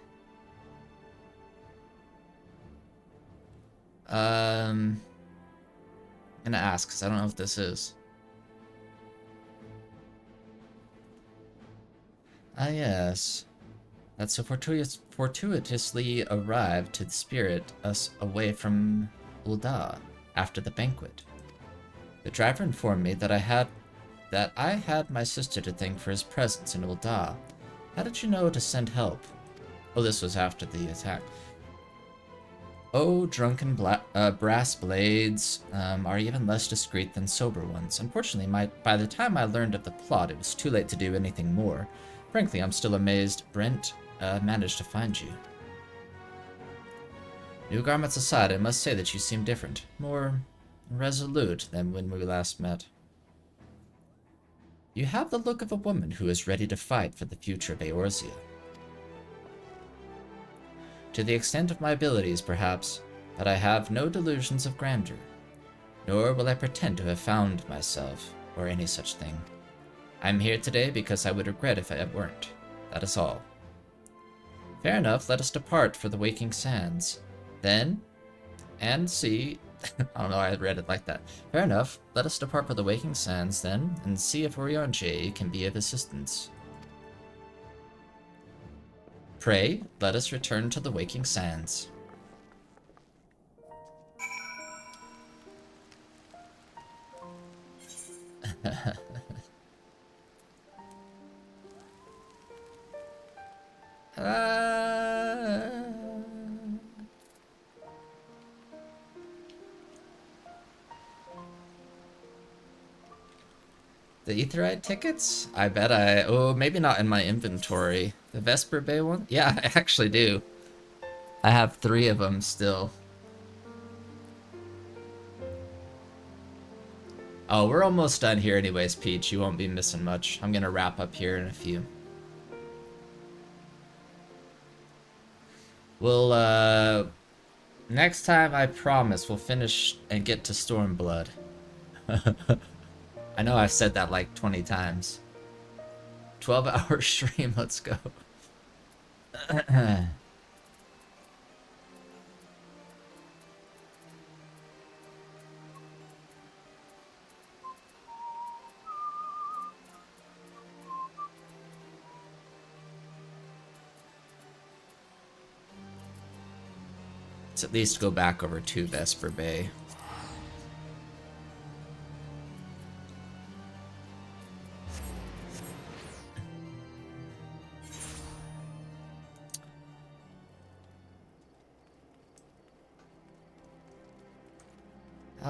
gonna ask, because I don't know what this is. Ah, yes. That so fortuitously arrived to spirit us away from Ul'dah after the banquet. The driver informed me that I had my sister to thank for his presence in Ul'dah. How did you know to send help? Oh, this was after the attack. Oh, drunken brass blades are even less discreet than sober ones. Unfortunately, by the time I learned of the plot, it was too late to do anything more. Frankly, I'm still amazed Brent managed to find you. New garments aside, I must say that you seem different. More resolute than when we last met. You have the look of a woman who is ready to fight for the future of Eorzea. To the extent of my abilities, perhaps, but I have no delusions of grandeur, nor will I pretend to have found myself, or any such thing. I am here today because I would regret if I weren't. That is all. Fair enough, let us depart for the waking sands. Then, and see... I don't know why I read it like that. Fair enough, let us depart for the waking sands, then, and see if Urianger can be of assistance. Pray, let us return to the waking sands. The Aetheryte tickets? I bet oh, maybe not in my inventory. The Vesper Bay one? Yeah, I actually do. I have 3 of them still. Oh, we're almost done here anyways, Peach. You won't be missing much. I'm gonna wrap up here in a few. We'll, next time, I promise, we'll finish and get to Stormblood. I know I've said that like 20 times. 12-hour stream, let's go. Let's at least go back over to Vesper Bay.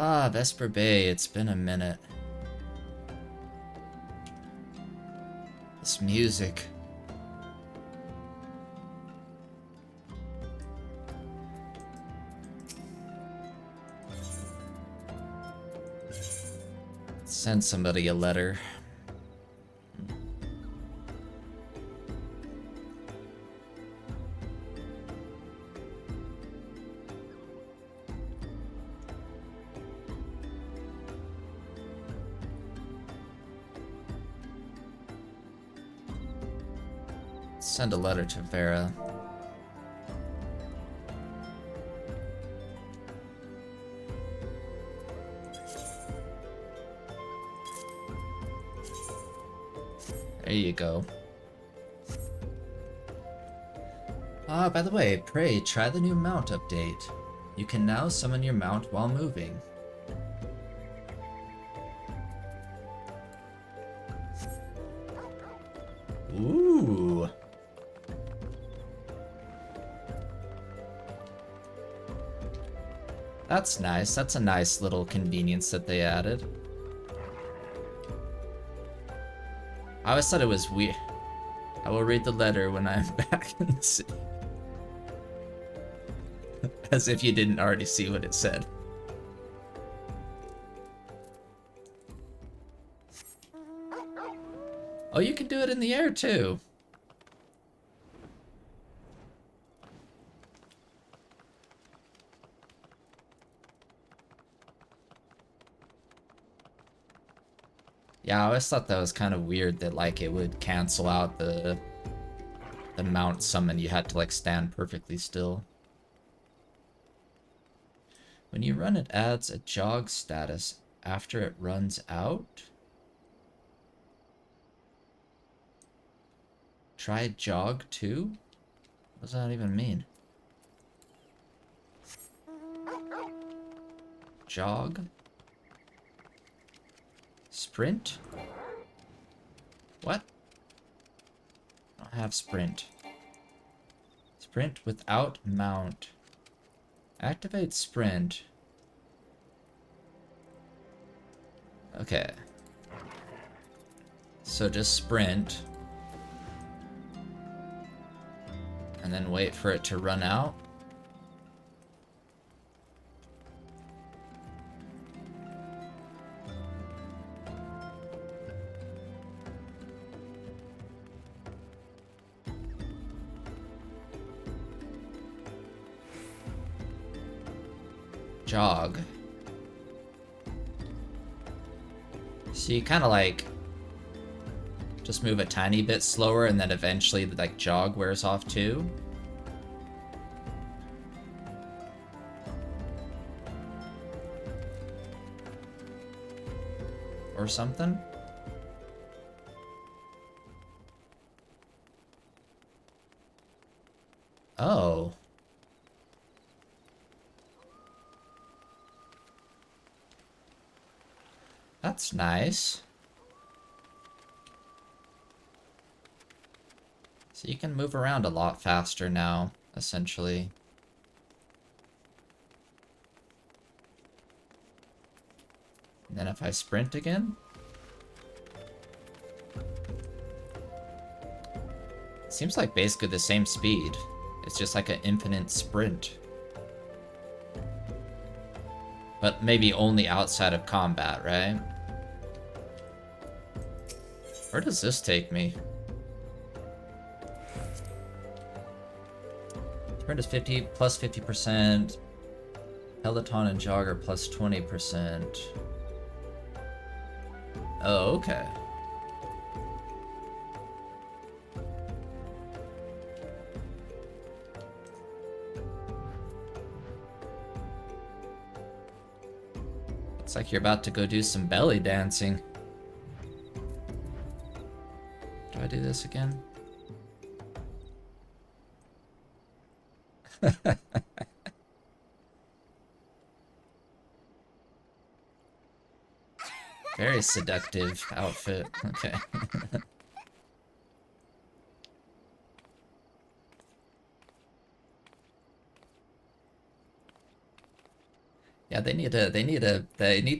Ah, Vesper Bay, it's been a minute. This music. Send somebody a letter. Send a letter to Vera. There you go. Ah, by the way, pray try the new mount update. You can now summon your mount while moving. Ooh. That's nice. That's a nice little convenience that they added. I always thought it was weird. I will read the letter when I'm back in the city. As if you didn't already see what it said. Oh, you can do it in the air too. Yeah, I always thought that was kind of weird that like it would cancel out the mount summon. You had to like stand perfectly still. When you run, it adds a jog status after it runs out. Try jog too? What does that even mean? Jog? Sprint? What? I don't have sprint. Sprint without mount. Activate sprint. Okay. So just sprint. And then wait for it to run out. Jog. So you kind of like just move a tiny bit slower and then eventually like jog wears off too. Or something. Oh. That's nice. So you can move around a lot faster now, essentially. And then if I sprint again? It seems like basically the same speed. It's just like an infinite sprint. But maybe only outside of combat, right? Where does this take me? Sprint is 50 plus 50%. Peloton and jogger plus 20%. Oh, okay. It's like you're about to go do some belly dancing. Do I do this again? Very seductive outfit. Okay. Yeah, they need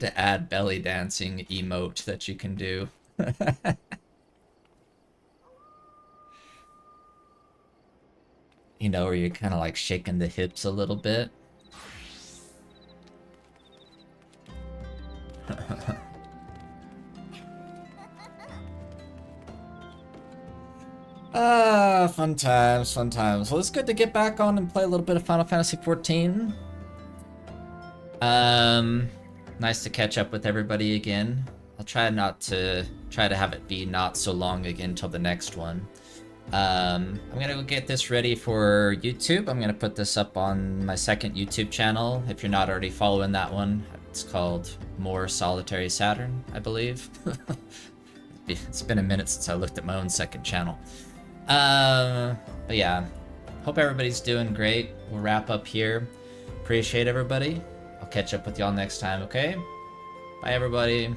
to add belly dancing emote that you can do. You know, where you're kind of like shaking the hips a little bit. Ah, fun times, fun times. Well, it's good to get back on and play a little bit of Final Fantasy XIV. Nice to catch up with everybody again. I'll try to have it be not so long again till the next one. I'm gonna go get this ready for YouTube. I'm gonna put this up on my second YouTube channel. If you're not already following that one, it's called More Solitary Saturn, I believe. It's been a minute since I looked at my own second channel. But yeah, hope everybody's doing great. We'll wrap up here. Appreciate everybody. I'll catch up with y'all next time, okay? Bye, everybody.